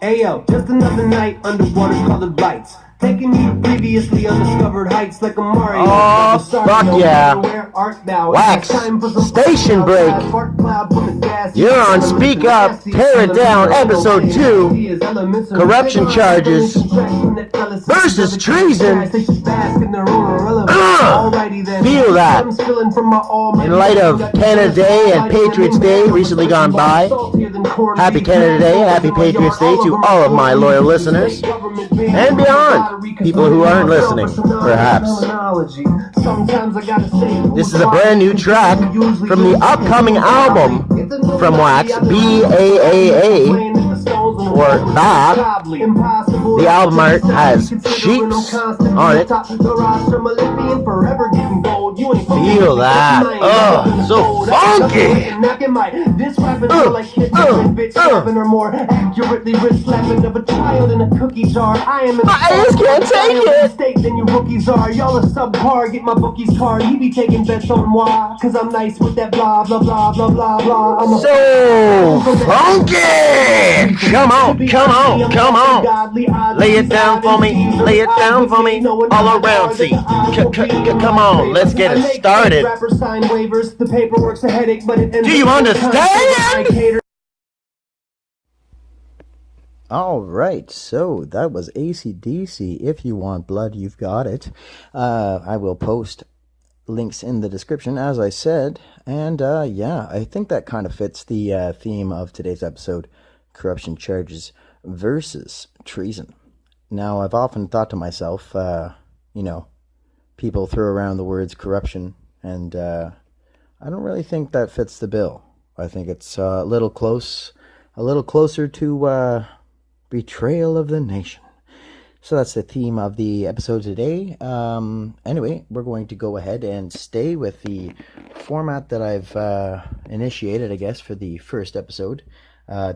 Ayo, just another night under watercolored lights. Taking you to previously undiscovered heights like a Mario. Oh, fuck yeah. Wax, station break. You're on Speak Up, Tear It Down, Episode 2. Corruption charges versus treason. Feel that. In light of Canada Day and Patriots Day recently gone by, happy Canada Day, happy Patriots Day to all of my loyal listeners and beyond. People who aren't listening, perhaps. This is a brand new track from the upcoming album from Wax, BAAA, or that. The album art has sheeps on it. Feel that. Oh, so funky. I just can't take it. Then you rookies are. Y'all are subpar. Get my bookie's card. He be taking bets on moi. Cause I'm nice with that blah blah blah blah blah blah. So funky. Come on, come on, come on. Lay it down for me. Lay it down for me. All around, see. Come on, let's get it started. Do you understand? All right, so that was AC/DC. If you want blood, you've got it. I will post links in the description, as I said. And yeah, I think that kind of fits the theme of today's episode, corruption charges versus treason. Now, I've often thought to myself, people throw around the words corruption, and I don't really think that fits the bill. I think it's a little closer to betrayal of the nation. So that's the theme of the episode today. Anyway, we're going to go ahead and stay with the format that I've initiated, I guess, for the first episode.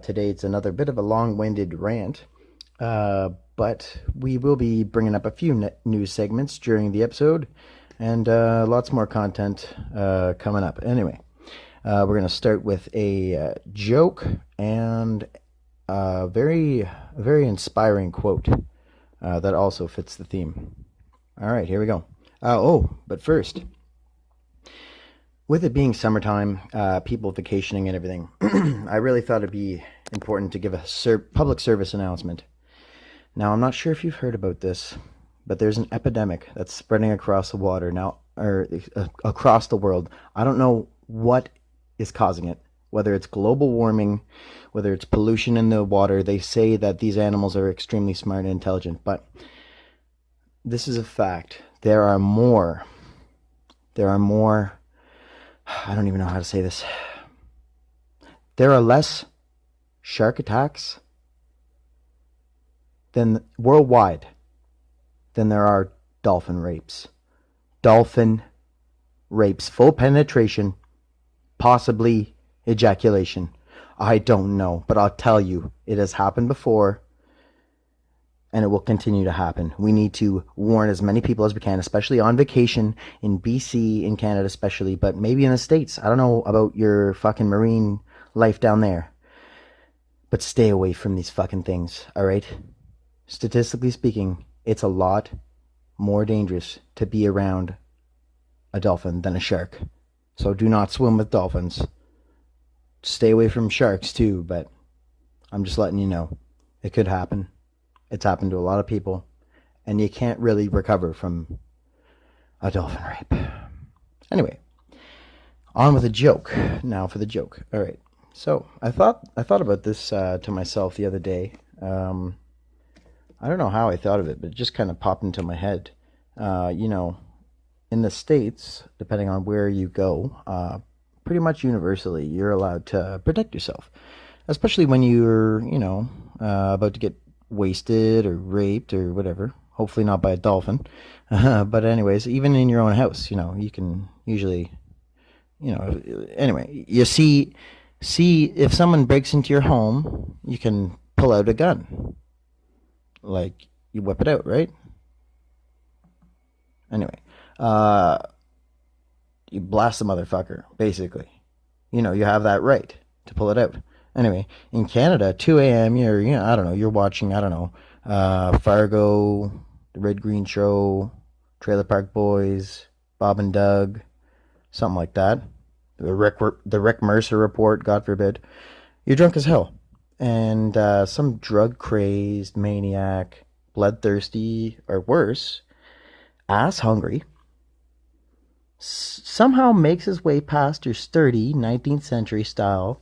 Today it's another bit of a long-winded rant, but we will be bringing up a few news segments during the episode, and lots more content coming up. Anyway, we're going to start with a joke and a very inspiring quote that also fits the theme. All right, here we go. But first, with it being summertime, people vacationing and everything, I really thought it'd be important to give a public service announcement. Now, I'm not sure if you've heard about this, but there's an epidemic that's spreading across the water now, or across the world. I don't know what is causing it, whether it's global warming, whether it's pollution in the water. They say that these animals are extremely smart and intelligent, but this is a fact. There are more, I don't even know how to say this. There are less shark attacks worldwide than there are dolphin rapes. Dolphin rapes, full penetration, possibly ejaculation. I don't know, but I'll tell you, it has happened before, and it will continue to happen. We need to warn as many people as we can, especially on vacation in BC, in Canada especially, but maybe in the States. I don't know about your fucking marine life down there, but stay away from these fucking things, all right? Statistically speaking, it's a lot more dangerous to be around a dolphin than a shark. So do not swim with dolphins. Stay away from sharks too, but I'm just letting you know. It could happen. It's happened to a lot of people, and you can't really recover from a dolphin rape. Anyway, on with a joke. Now for the joke. All right. So I thought about this to myself the other day. I don't know how I thought of it, but it just kind of popped into my head. In the States, depending on where you go, pretty much universally, you're allowed to protect yourself, especially when you're, about to get wasted or raped or whatever. Hopefully not by a dolphin. But anyways, even in your own house, you can usually, anyway, you see if someone breaks into your home, you can pull out a gun. Like, you whip it out, right? Anyway, you blast the motherfucker, basically. You have that right. to pull it out. Anyway, in Canada, 2 a.m. You're watching, Fargo, The Red Green Show, Trailer Park Boys, Bob and Doug, something like that. The Rick Mercer Report, God forbid. You're drunk as hell. And some drug-crazed maniac, bloodthirsty, or worse, ass-hungry, somehow makes his way past your sturdy 19th century style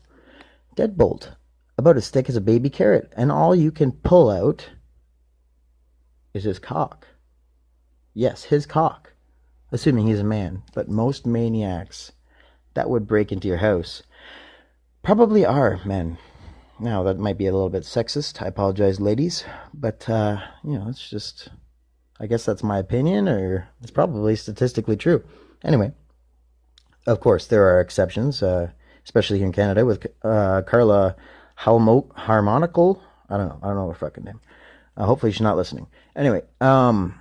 deadbolt, about as thick as a baby carrot, and all you can pull out is his cock. Yes, his cock, assuming he's a man. But most maniacs that would break into your house probably are men. Now, that might be a little bit sexist. I apologize, ladies. But, it's just, I guess that's my opinion, or it's probably statistically true. Anyway, of course, there are exceptions, especially here in Canada with Carla Harmonical. I don't know her fucking name. Hopefully she's not listening. Anyway, and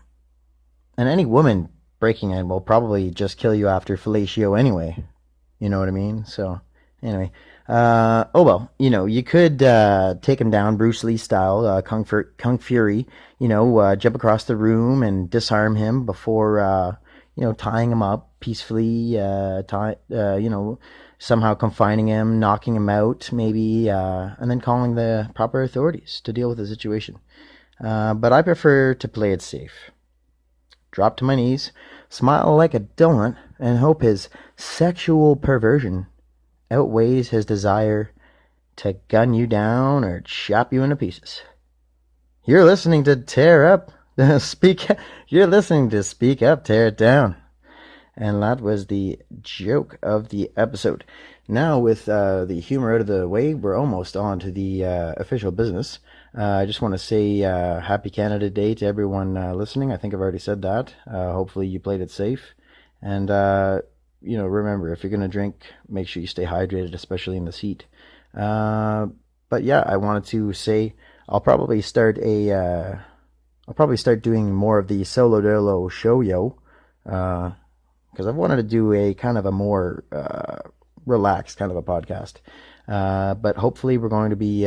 any woman breaking in will probably just kill you after fellatio anyway. You know what I mean? So, anyway. You could take him down Bruce Lee style, Kung Fury, jump across the room and disarm him before, tying him up peacefully, somehow confining him, knocking him out, maybe, and then calling the proper authorities to deal with the situation. But I prefer to play it safe. Drop to my knees, smile like a donut, and hope his sexual perversion outweighs his desire to gun you down or chop you into pieces. You're listening to Tear Up. You're listening to Speak Up, Tear It Down. And that was the joke of the episode. Now, with the humor out of the way, we're almost on to the official business. I just want to say Happy Canada Day to everyone listening. I think I've already said that. Hopefully you played it safe. And, remember, if you're going to drink, make sure you stay hydrated, especially in this heat. But yeah, I wanted to say I'll probably start doing more of the solo dolo show, because I've wanted to do a kind of a more relaxed kind of a podcast. But hopefully we're going to be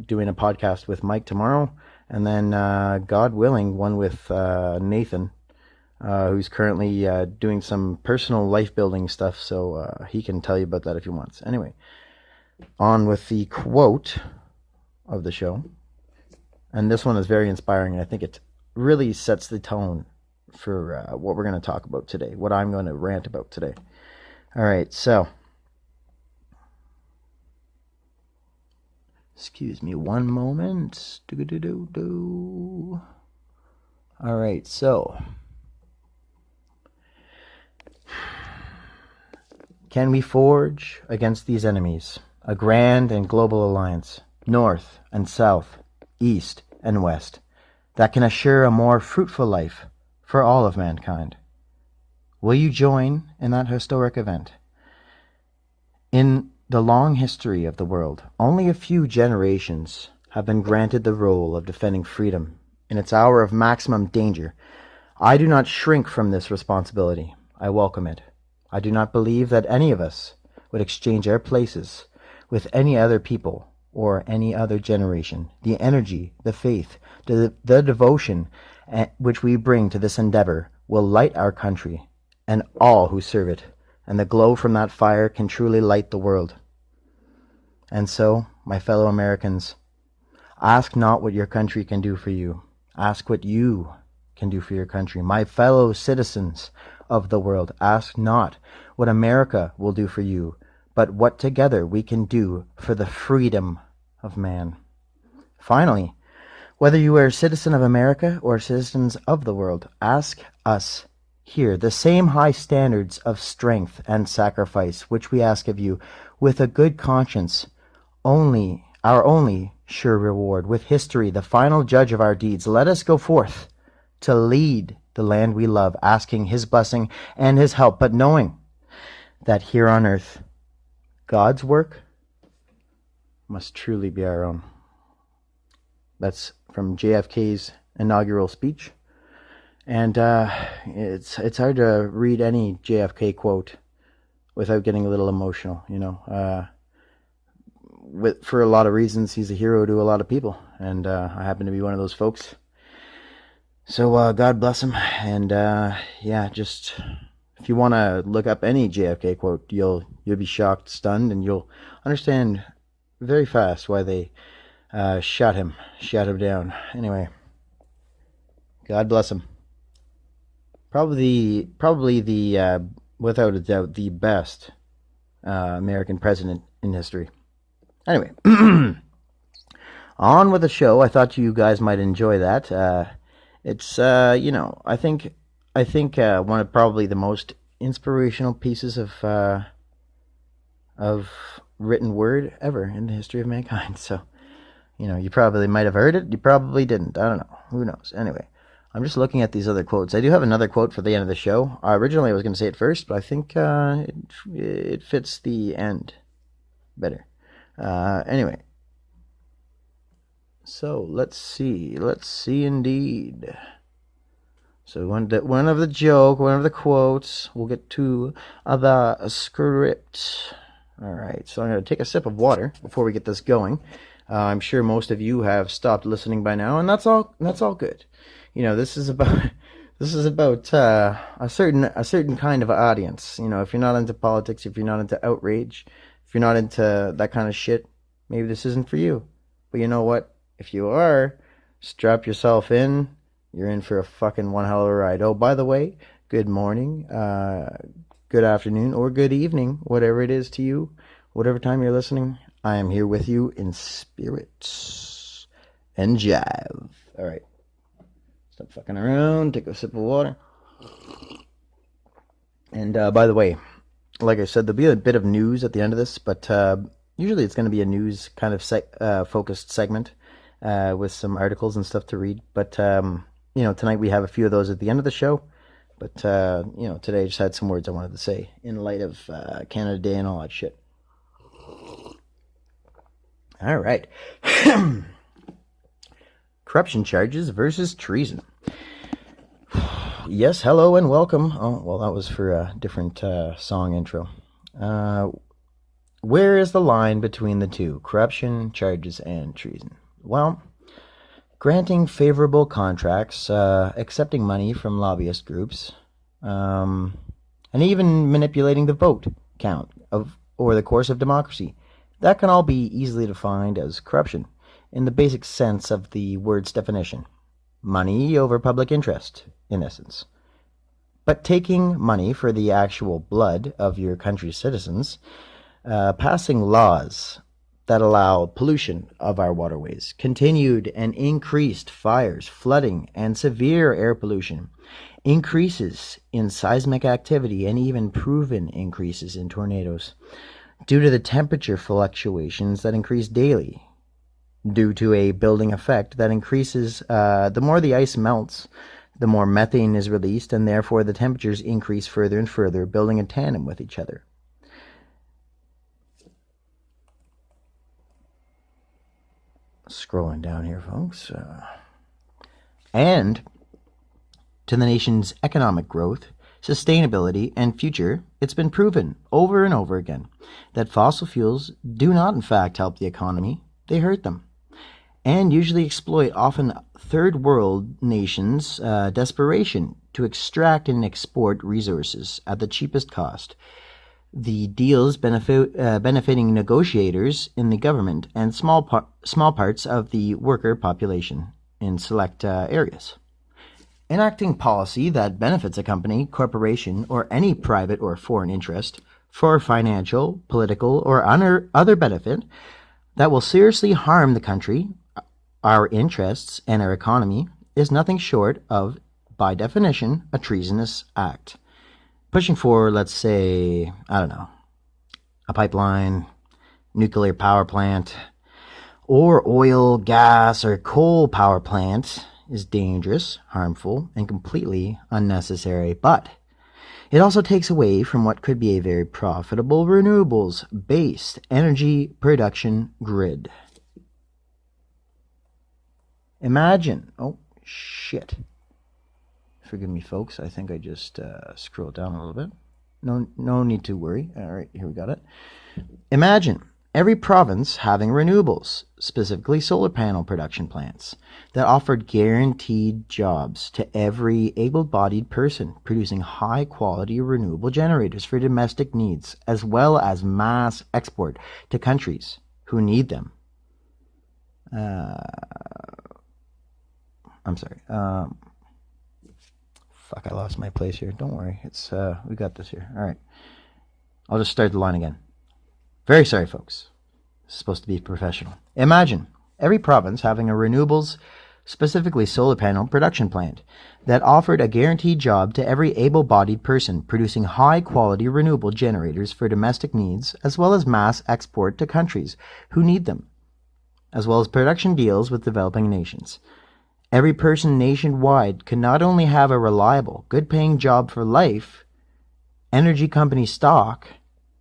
doing a podcast with Mike tomorrow, and then God willing, one with Nathan, who's currently doing some personal life building stuff, so he can tell you about that if he wants. Anyway, on with the quote of the show. And this one is very inspiring, and I think it really sets the tone for what we're going to talk about today, what I'm going to rant about today. All right, so excuse me one moment. All right, so can we forge against these enemies a grand and global alliance, north and south, east and west, that can assure a more fruitful life for all of mankind? Will you join in that historic event? In the long history of the world, only a few generations have been granted the role of defending freedom in its hour of maximum danger. I do not shrink from this responsibility. I welcome it. I do not believe that any of us would exchange our places with any other people or any other generation. The energy, the faith, the devotion which we bring to this endeavor will light our country and all who serve it, and the glow from that fire can truly light the world. And so, my fellow Americans, ask not what your country can do for you. Ask what you can do for your country. My fellow citizens of the world, ask not what America will do for you, but what together we can do for the freedom of man. Finally, whether you are a citizen of America or citizens of the world, ask us here the same high standards of strength and sacrifice which we ask of you, with a good conscience, our only sure reward, with history the final judge of our deeds. Let us go forth to lead the land we love, asking his blessing and his help, but knowing that here on earth, God's work must truly be our own. That's from JFK's inaugural speech. And it's hard to read any JFK quote without getting a little emotional, for a lot of reasons, he's a hero to a lot of people, and I happen to be one of those folks. So God bless him, and yeah, just if you want to look up any JFK quote, you'll be shocked, stunned, and you'll understand very fast why they shot him down. Anyway, God bless him. Probably the without a doubt the best American president in history. Anyway, on with the show. I thought you guys might enjoy that. It's I think one of probably the most inspirational pieces of written word ever in the history of mankind. So, you probably might have heard it. You probably didn't. I don't know. Who knows? Anyway, I'm just looking at these other quotes. I do have another quote for the end of the show. Originally, I was going to say it first, but I think it fits the end better. Anyway, so let's see indeed. So one of the quotes. We'll get to the script. All right, so I'm going to take a sip of water before we get this going. I'm sure most of you have stopped listening by now, and that's all good. This is about a certain kind of audience. If you're not into politics, if you're not into outrage, if you're not into that kind of shit, maybe this isn't for you. But you know what? If you are, strap yourself in. You're in for a fucking one hell of a ride. Oh, by the way, good morning, good afternoon, or good evening, whatever it is to you, whatever time you're listening. I am here with you in spirit and jive. All right. Stop fucking around. Take a sip of water. And by the way, like I said, there'll be a bit of news at the end of this, but usually it's going to be a news kind of focused segment with some articles and stuff to read. But, tonight we have a few of those at the end of the show. But, today I just had some words I wanted to say in light of Canada Day and all that shit. All right. Corruption charges versus treason. Yes, hello and welcome. Oh, well, that was for a different song intro. Where is the line between the two? Corruption charges and treason. Well, granting favorable contracts, accepting money from lobbyist groups, and even manipulating the vote count or the course of democracy. That can all be easily defined as corruption, in the basic sense of the word's definition. Money over public interest, in essence. But taking money for the actual blood of your country's citizens, passing laws that allow pollution of our waterways, continued and increased fires, flooding, and severe air pollution, increases in seismic activity, and even proven increases in tornadoes, due to the temperature fluctuations that increase daily, due to a building effect that increases the more the ice melts, the more methane is released, and therefore the temperatures increase further and further, building in tandem with each other. Scrolling down here, folks. And to the nation's economic growth, sustainability, and future, it's been proven over and over again that fossil fuels do not in fact help the economy, they hurt them, and usually exploit often third world nations' desperation to extract and export resources at the cheapest cost. The deals benefiting negotiators in the government and small parts of the worker population in select areas. Enacting policy that benefits a company, corporation, or any private or foreign interest for financial, political, or other benefit that will seriously harm the country, our interests, and our economy is nothing short of, by definition, a treasonous act. Pushing for, let's say, a pipeline, nuclear power plant, or oil, gas, or coal power plant is dangerous, harmful, and completely unnecessary, but it also takes away from what could be a very profitable renewables-based energy production grid. Imagine, oh shit, forgive me folks, I think I just scrolled down a little bit. No need to worry. All right, here we got it. Imagine every province having renewables, specifically solar panel production plants, that offered guaranteed jobs to every able-bodied person producing high-quality renewable generators for domestic needs, as well as mass export to countries who need them. I'm sorry. Fuck, I lost my place here. Don't worry. It's we got this here. All right. I'll just start the line again. Very sorry, folks. It's supposed to be professional. Imagine every province having a renewables, specifically solar panel production plant that offered a guaranteed job to every able-bodied person producing high-quality renewable generators for domestic needs, as well as mass export to countries who need them, as well as production deals with developing nations. Every person nationwide could not only have a reliable, good-paying job for life, energy company stock,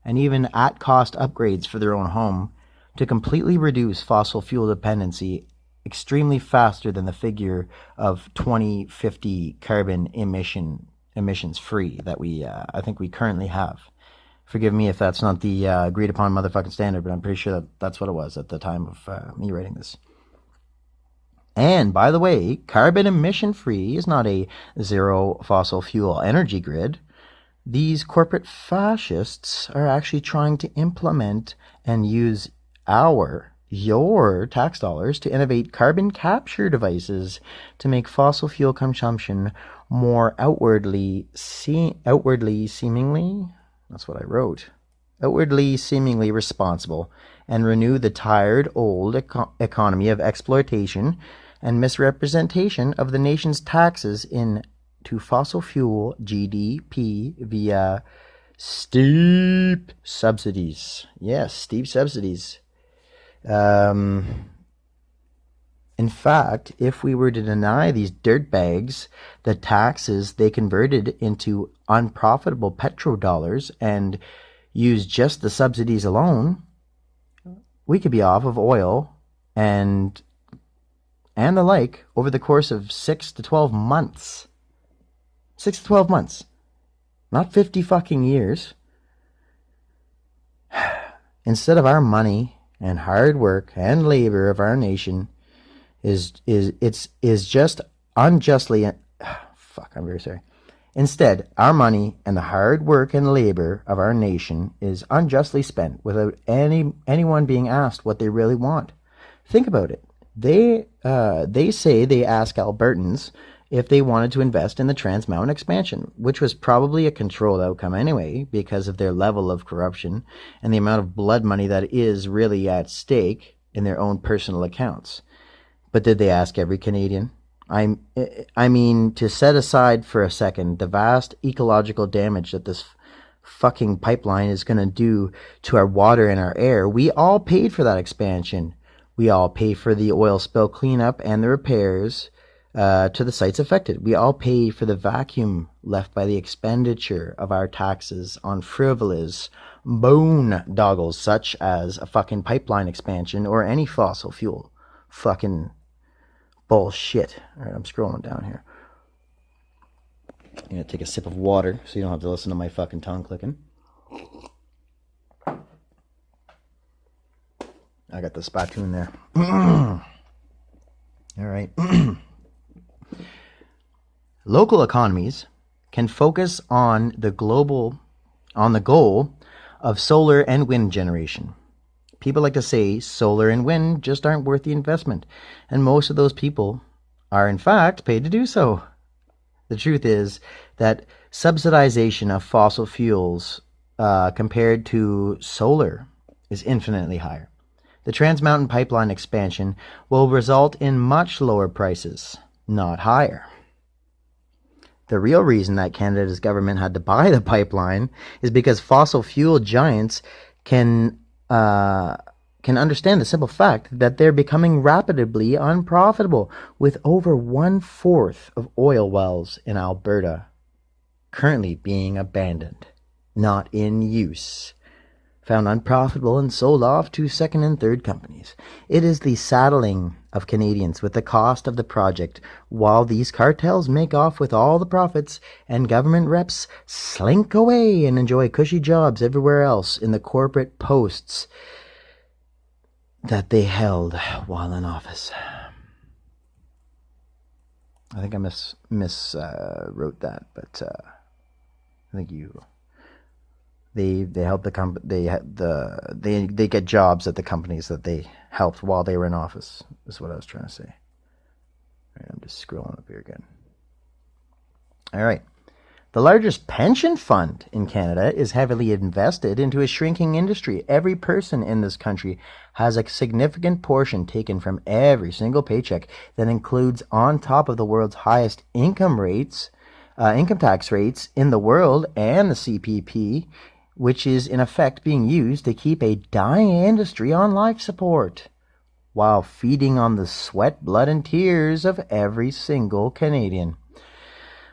and even at-cost upgrades for their own home to completely reduce fossil fuel dependency extremely faster than the figure of 2050 carbon emissions free that I think we currently have. Forgive me if that's not the agreed upon motherfucking standard, but I'm pretty sure that's what it was at the time of me writing this. And by the way, carbon emission free is not a zero fossil fuel energy grid. These corporate fascists are actually trying to implement and use your tax dollars to innovate carbon capture devices to make fossil fuel consumption more outwardly seemingly, that's what I wrote, outwardly seemingly responsible, and renew the tired old economy of exploitation and misrepresentation of the nation's taxes into fossil fuel GDP via steep subsidies. Yes, steep subsidies. In fact, if we were to deny these dirtbags the taxes they converted into unprofitable petrodollars and use just the subsidies alone, we could be off of oil and the like over the course of 6 to 12 months. 6 to 12 months. Not 50 fucking years. Instead of our money and hard work and labor of our nation is just unjustly I'm very sorry. Instead, our money and the hard work and labor of our nation is unjustly spent without anyone being asked what they really want. Think about it. They say they ask Albertans if they wanted to invest in the Trans Mountain expansion, which was probably a controlled outcome anyway because of their level of corruption and the amount of blood money that is really at stake in their own personal accounts. But did they ask every Canadian? I mean, to set aside for a second the vast ecological damage that this fucking pipeline is going to do to our water and our air, we all paid for that expansion. We all pay for the oil spill cleanup and the repairs to the sites affected. We all pay for the vacuum left by the expenditure of our taxes on frivolous boondoggles such as a fucking pipeline expansion or any fossil fuel fucking bullshit. All right, I'm scrolling down here. I'm going to take a sip of water so you don't have to listen to my fucking tongue clicking. I got the spattoon there. All right. Local economies can focus on the goal of solar and wind generation. People like to say solar and wind just aren't worth the investment, and most of those people are in fact paid to do so. The truth is that subsidization of fossil fuels compared to solar is infinitely higher. The Trans Mountain Pipeline expansion will result in much lower prices, not higher. The real reason that Canada's government had to buy the pipeline is because fossil fuel giants can understand the simple fact that they're becoming rapidly unprofitable, with over 1/4 of oil wells in Alberta currently being abandoned, not in use, found unprofitable and sold off to second and third companies. It is the saddling of Canadians with the cost of the project, while these cartels make off with all the profits and government reps slink away and enjoy cushy jobs everywhere else in the corporate posts that they held while in office. I think I wrote that, but I think they helped they get jobs at the companies that they helped while they were in office. Is what I was trying to say. All right, I'm just scrolling up here again. All right. The largest pension fund in Canada is heavily invested into a shrinking industry. Every person in this country has a significant portion taken from every single paycheck that includes, on top of the world's highest income tax rates in the world, and the CPP, which is in effect being used to keep a dying industry on life support, while feeding on the sweat, blood, and tears of every single Canadian.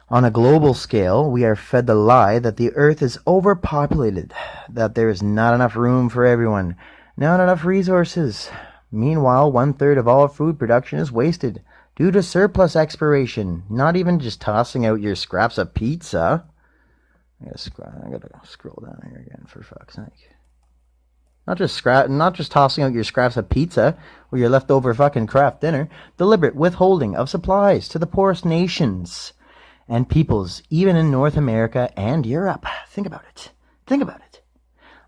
On a global scale, we are fed the lie that the earth is overpopulated, that there is not enough room for everyone, not enough resources. Meanwhile, 1/3 of all food production is wasted due to surplus expiration, not even just tossing out your scraps of pizza. I gotta scroll down here again, for fuck's sake. Not just tossing out your scraps of pizza or your leftover fucking Kraft dinner. Deliberate withholding of supplies to the poorest nations and peoples, even in North America and Europe. Think about it. Think about it.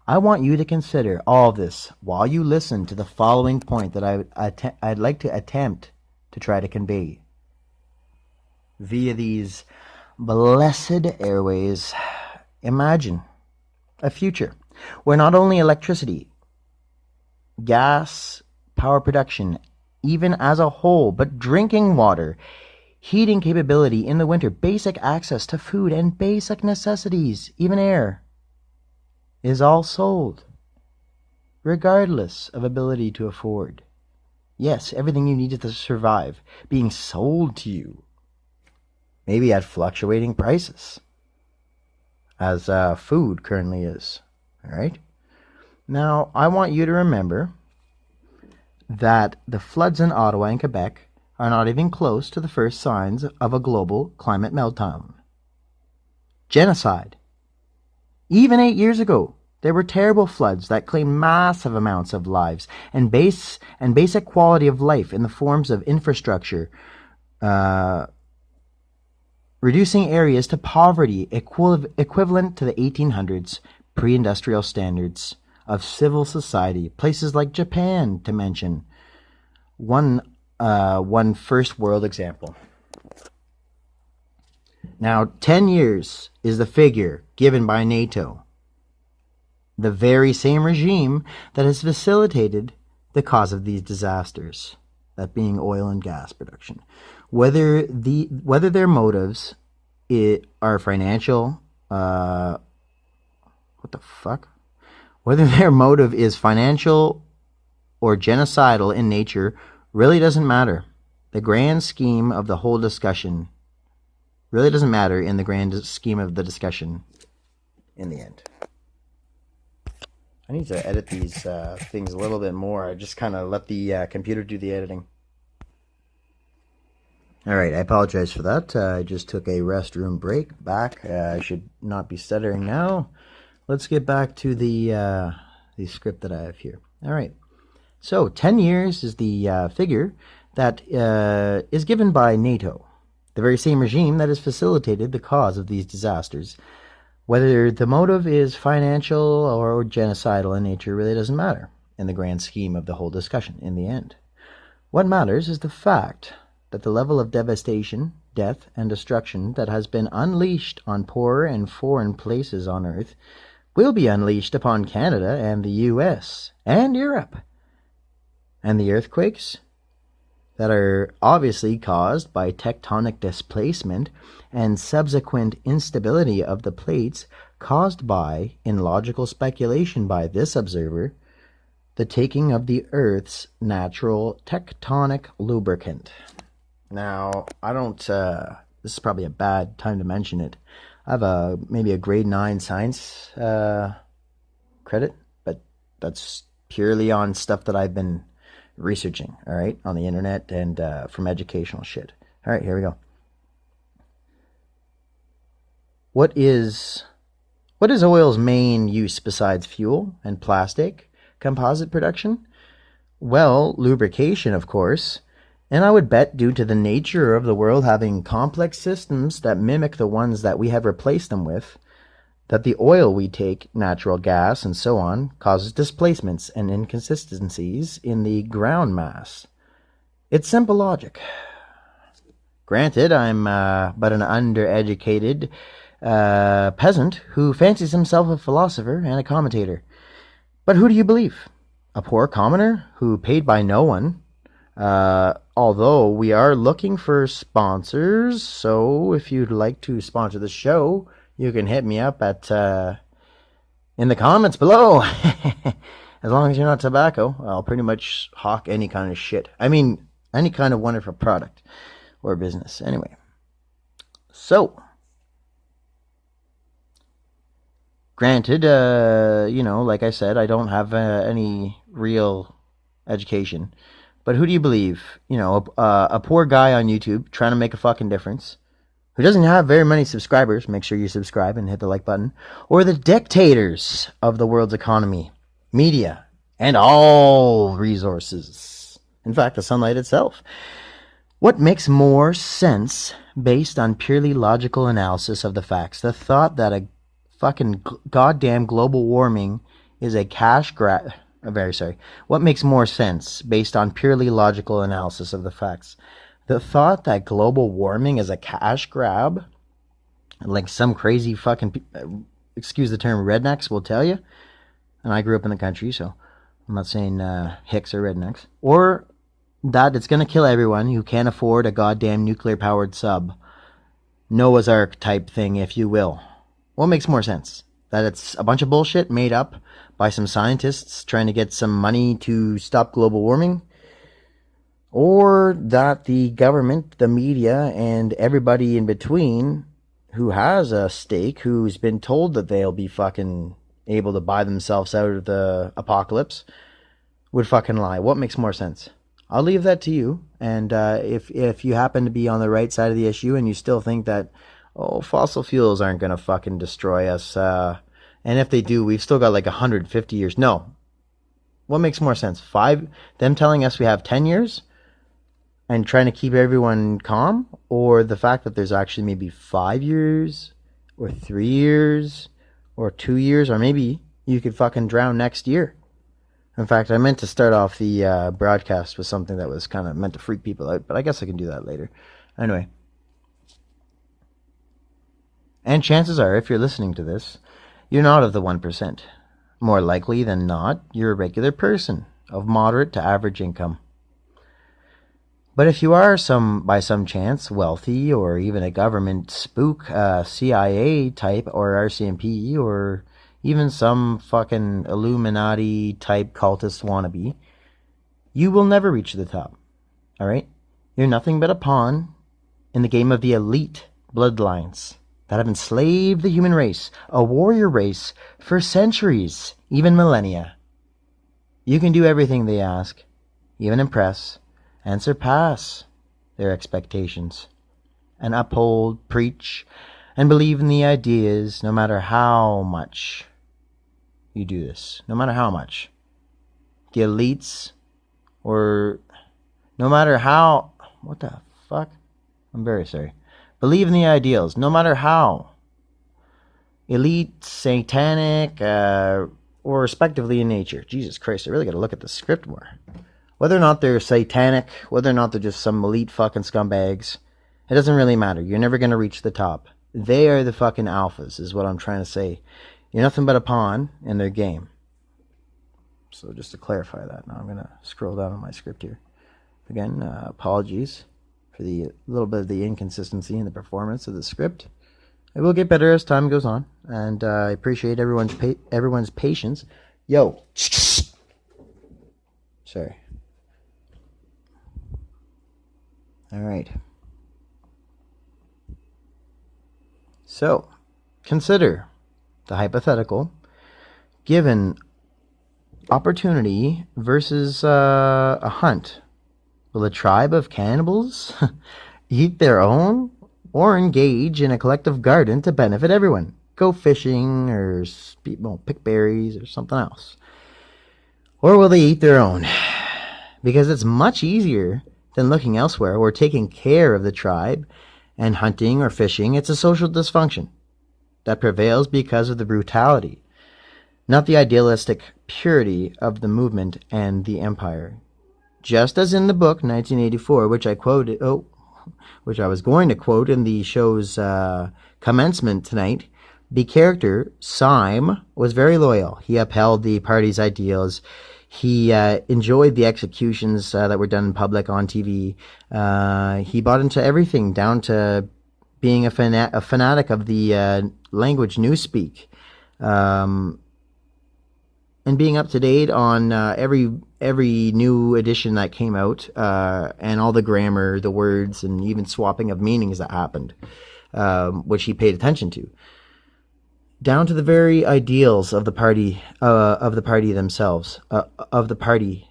I want you to consider all this while you listen to the following point that I'd like to attempt to try to convey via these blessed airways. Imagine a future where not only electricity, gas, power production, even as a whole, but drinking water, heating capability in the winter, basic access to food and basic necessities, even air, is all sold, regardless of ability to afford. Yes, everything you need to survive being sold to you, maybe at fluctuating prices, as food currently is. All right? Now, I want you to remember that the floods in Ottawa and Quebec are not even close to the first signs of a global climate meltdown. Genocide. Even 8 years ago, there were terrible floods that claimed massive amounts of lives and basic quality of life in the forms of infrastructure, reducing areas to poverty equivalent to the 1800s pre-industrial standards of civil society. Places like Japan, to mention one first world example. Now, 10 years is the figure given by NATO, the very same regime that has facilitated the cause of these disasters, that being oil and gas production. Whether their motives are financial, what the fuck? Whether their motive is financial or genocidal in nature really doesn't matter. The grand scheme of the whole discussion really doesn't matter in the grand scheme of the discussion in the end. I need to edit these things a little bit more. I just kind of let the computer do the editing. All right, I apologize for that. I just took a restroom break. Back. I should not be stuttering now. Let's get back to the script that I have here. All right. So 10 years is the figure that is given by NATO, the very same regime that has facilitated the cause of these disasters. Whether the motive is financial or genocidal in nature really doesn't matter in the grand scheme of the whole discussion in the end. What matters is the fact that the level of devastation, death, and destruction that has been unleashed on poorer and foreign places on Earth will be unleashed upon Canada and the US and Europe. And the earthquakes that are obviously caused by tectonic displacement and subsequent instability of the plates caused by, in logical speculation by this observer, the taking of the Earth's natural tectonic lubricant. Now, I don't, this is probably a bad time to mention it. I have maybe a grade 9 science credit, but that's purely on stuff that I've been researching, all right, on the internet and from educational shit. All right, here we go. What is oil's main use besides fuel and plastic composite production? Well, lubrication, of course. And I would bet, due to the nature of the world having complex systems that mimic the ones that we have replaced them with, that the oil we take, natural gas, and so on, causes displacements and inconsistencies in the ground mass. It's simple logic. Granted, I'm but an undereducated peasant who fancies himself a philosopher and a commentator. But who do you believe? A poor commoner who paid by no one? Although we are looking for sponsors, so if you'd like to sponsor the show, you can hit me up at in the comments below. As long as you're not tobacco, I'll pretty much hawk any kind of shit. I mean, any kind of wonderful product or business. Anyway, so granted, like I said, I don't have any real education. But who do you believe? A poor guy on YouTube trying to make a fucking difference, who doesn't have very many subscribers, make sure you subscribe and hit the like button, or the dictators of the world's economy, media, and all resources. In fact, the sunlight itself. What makes more sense based on purely logical analysis of the facts? The thought that a fucking goddamn global warming is a cash grab. What makes more sense based on purely logical analysis of the facts? The thought that global warming is a cash grab, like some crazy fucking, excuse the term, rednecks will tell you. And I grew up in the country, so I'm not saying hicks or rednecks. Or that it's going to kill everyone who can't afford a goddamn nuclear-powered sub. Noah's Ark type thing, if you will. What makes more sense? That it's a bunch of bullshit made up by some scientists trying to get some money to stop global warming? Or that the government, the media, and everybody in between who has a stake, who's been told that they'll be fucking able to buy themselves out of the apocalypse, would fucking lie? What makes more sense? I'll leave that to you. And if you happen to be on the right side of the issue and you still think that, fossil fuels aren't going to fucking destroy us, and if they do, we've still got like 150 years. No. What makes more sense? Them telling us we have 10 years and trying to keep everyone calm? Or the fact that there's actually maybe 5 years or 3 years or 2 years, or maybe you could fucking drown next year. In fact, I meant to start off the broadcast with something that was kind of meant to freak people out, but I guess I can do that later. Anyway. And chances are, if you're listening to this, you're not of the 1%. More likely than not, you're a regular person of moderate to average income. But if you are by some chance wealthy, or even a government spook, CIA type, or RCMP, or even some fucking Illuminati type cultist wannabe, you will never reach the top. Alright? You're nothing but a pawn in the game of the elite bloodlines that have enslaved the human race, a warrior race, for centuries, even millennia. You can do everything they ask, even impress and surpass their expectations, and uphold, preach, and believe in the ideas, no matter how much you do this. No matter how much. The elites, or no matter how... What the fuck? I'm very sorry. Believe in the ideals, no matter how elite, satanic, or respectively in nature. Jesus Christ, I really got to look at the script more. Whether or not they're satanic, whether or not they're just some elite fucking scumbags, it doesn't really matter. You're never going to reach the top. They are the fucking alphas, is what I'm trying to say. You're nothing but a pawn in their game. So just to clarify that, now I'm going to scroll down on my script here. Again, apologies for the little bit of the inconsistency in the performance of the script. It will get better as time goes on, and I appreciate everyone's patience. Yo, sorry. All right. So, consider the hypothetical: given opportunity versus a hunt. Will a tribe of cannibals eat their own, or engage in a collective garden to benefit everyone? Go fishing, or pick berries, or something else. Or will they eat their own? because it's much easier than looking elsewhere or taking care of the tribe and hunting or fishing. It's a social dysfunction that prevails because of the brutality, not the idealistic purity of the movement and the empire. Just as in the book 1984, which I was going to quote in the show's commencement tonight, the character, C.M.S.U, was very loyal. He upheld the party's ideals. He enjoyed the executions that were done in public on TV. He bought into everything, down to being a fanatic of the language newspeak, and being up to date on every new edition that came out, and all the grammar, the words, and even swapping of meanings that happened, which he paid attention to, down to the very ideals of the party themselves, of the party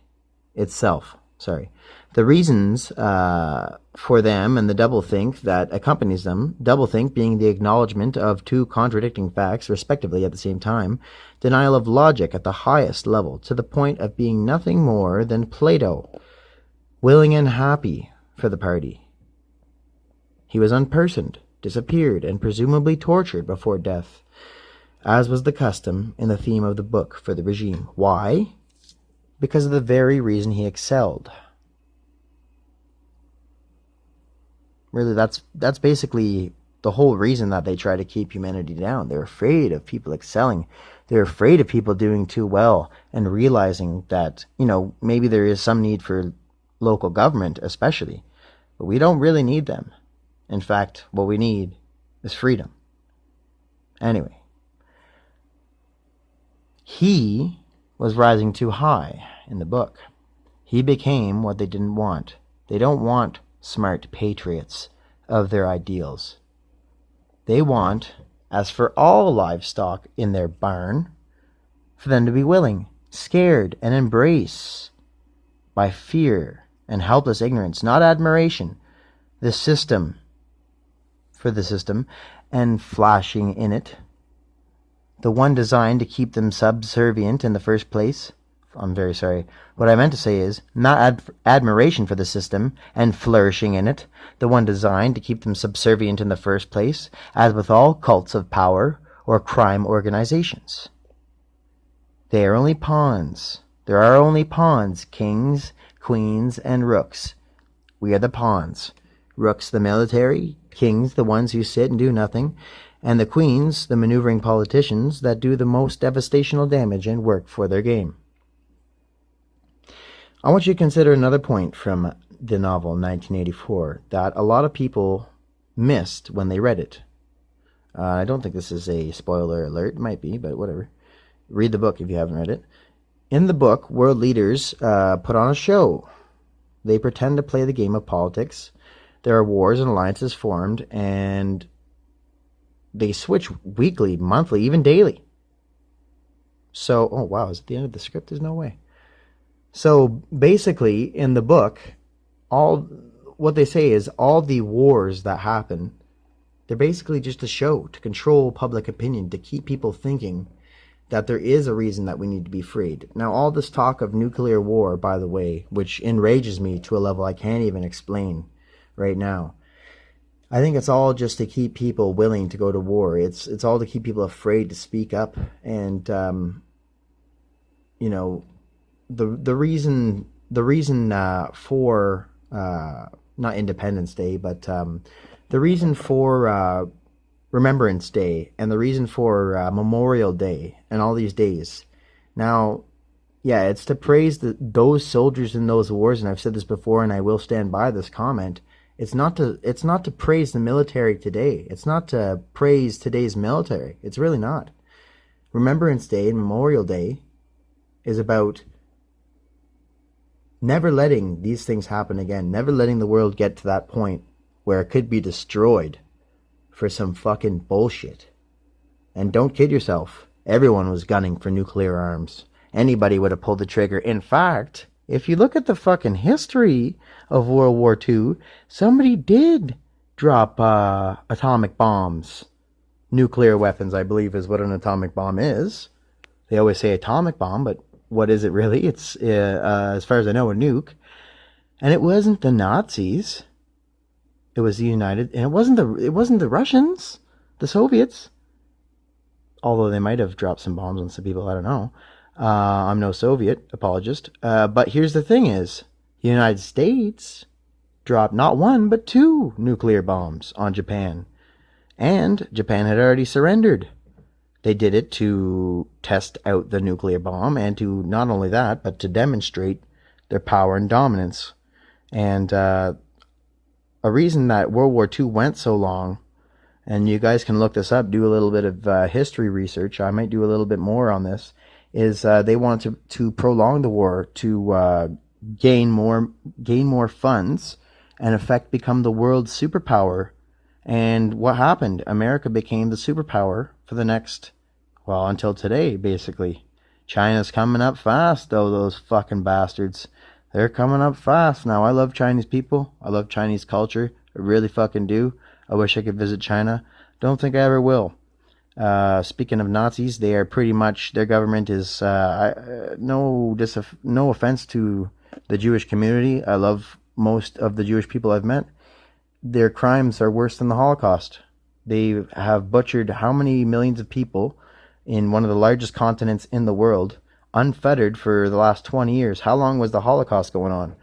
itself. Sorry. The reasons for them and the doublethink that accompanies them, doublethink being the acknowledgement of two contradicting facts, respectively, at the same time, denial of logic at the highest level, to the point of being nothing more than Plato, willing and happy for the party. He was unpersoned, disappeared, and presumably tortured before death, as was the custom in the theme of the book for the regime. Why? Because of the very reason he excelled. Really, that's basically the whole reason that they try to keep humanity down. They're afraid of people excelling. They're afraid of people doing too well and realizing that, maybe there is some need for local government, especially. But we don't really need them. In fact, what we need is freedom. Anyway, he was rising too high in the book. He became what they didn't want. They don't want smart patriots of their ideals. They want, as for all livestock in their barn, for them to be willing, scared, and embrace by fear and helpless ignorance, not admiration, the system for the system and flashing in it, the one designed to keep them subservient in the first place. I'm very sorry. What I meant to say is not admiration for the system and flourishing in it, the one designed to keep them subservient in the first place, as with all cults of power or crime organizations. They are only pawns. There are only pawns, kings, queens, and rooks. We are the pawns. Rooks the military, kings the ones who sit and do nothing, and the queens the maneuvering politicians that do the most devastational damage and work for their game. I want you to consider another point from the novel 1984 that a lot of people missed when they read it. I don't think this is a spoiler alert. It might be, but whatever. Read the book if you haven't read it. In the book, world leaders put on a show. They pretend to play the game of politics. There are wars and alliances formed, and they switch weekly, monthly, even daily. So, oh wow, is it the end of the script? There's no way. So basically, in the book, what they say is all the wars that happen, they're basically just a show to control public opinion, to keep people thinking that there is a reason that we need to be freed. Now, all this talk of nuclear war, by the way, which enrages me to a level I can't even explain right now, I think it's all just to keep people willing to go to war. It's all to keep people afraid to speak up. And the reason for not Independence Day, but the reason for Remembrance Day and the reason for Memorial Day and all these days. Now, yeah, it's to praise those soldiers in those wars, and I've said this before, and I will stand by this comment. It's not to praise the military today. It's not to praise today's military. It's really not. Remembrance Day and Memorial Day is about never letting these things happen again. Never letting the world get to that point where it could be destroyed for some fucking bullshit. And don't kid yourself. Everyone was gunning for nuclear arms. Anybody would have pulled the trigger. In fact, if you look at the fucking history of World War II, somebody did drop atomic bombs. Nuclear weapons, I believe, is what an atomic bomb is. They always say atomic bomb, but what is it really? It's, as far as I know, a nuke. And it wasn't the Nazis. It was the and it wasn't the Russians, the Soviets. Although they might have dropped some bombs on some people, I don't know. I'm no Soviet apologist. But here's the thing is, the United States dropped not one, but 2 nuclear bombs on Japan. And Japan had already surrendered. They did it to test out the nuclear bomb and to not only that, but to demonstrate their power and dominance. And a reason that World War II went so long, and you guys can look this up, do a little bit of history research, I might do a little bit more on this, is they wanted to prolong the war to gain more funds and in effect become the world's superpower. And what happened? America became the superpower for the next, well, until today, basically. China's coming up fast, though, those fucking bastards. They're coming up fast. Now, I love Chinese people. I love Chinese culture. I really fucking do. I wish I could visit China. Don't think I ever will. Speaking of Nazis, they are pretty much, their government is, no offense to the Jewish community. I love most of the Jewish people I've met. Their crimes are worse than the Holocaust. They have butchered how many millions of people in one of the largest continents in the world, unfettered for the last 20 years. How long was the Holocaust going on?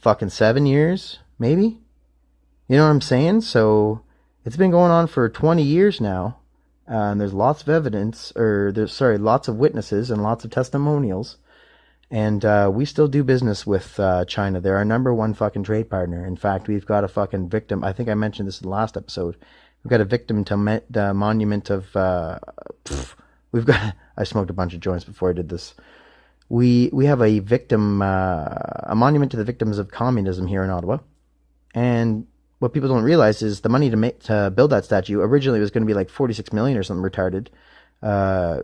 Fucking 7 years, maybe? You know what I'm saying? So it's been going on for 20 years now. And there's lots of evidence, lots of witnesses and lots of testimonials. And we still do business with China. They're our number one fucking trade partner. In fact, we've got a fucking victim. I think I mentioned this in the last episode. We've got a victim to the monument of... I smoked a bunch of joints before I did this. We have a victim, a monument to the victims of communism here in Ottawa. And what people don't realize is the money to build that statue originally was going to be like 46 million or something retarded.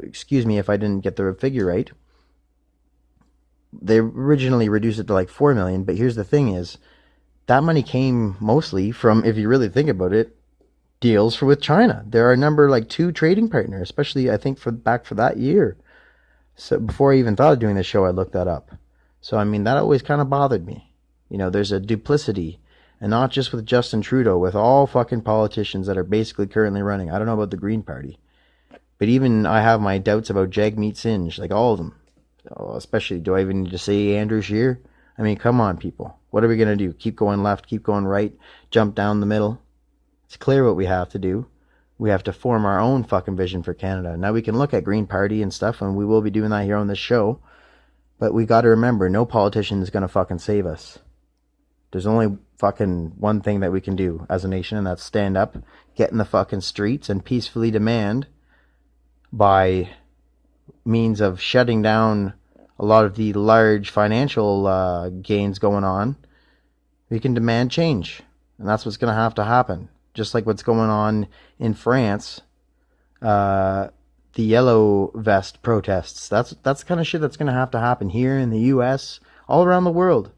Excuse me if I didn't get the figure right. They originally reduced it to like 4 million, but here's the thing is, that money came mostly from, if you really think about it, deals with China. They're our number 2 trading partner, especially I think for that year. So before I even thought of doing this show, I looked that up. So I mean, that always kind of bothered me. You know, there's a duplicity, and not just with Justin Trudeau, with all fucking politicians that are basically currently running. I don't know about the Green Party, but even I have my doubts about Jagmeet Singh, like all of them. Especially, do I even need to say Andrew Scheer? I mean, come on, people. What are we going to do? Keep going left, keep going right, jump down the middle? It's clear what we have to do. We have to form our own fucking vision for Canada. Now, we can look at Green Party and stuff, and we will be doing that here on this show. But we got to remember, no politician is going to fucking save us. There's only fucking one thing that we can do as a nation, and that's stand up, get in the fucking streets, and peacefully demand by means of shutting down a lot of the large financial gains going on. We can demand change, and that's what's going to have to happen. Just like what's going on in France, the yellow vest protests. That's the kind of shit that's going to have to happen here in the U.S., all around the world,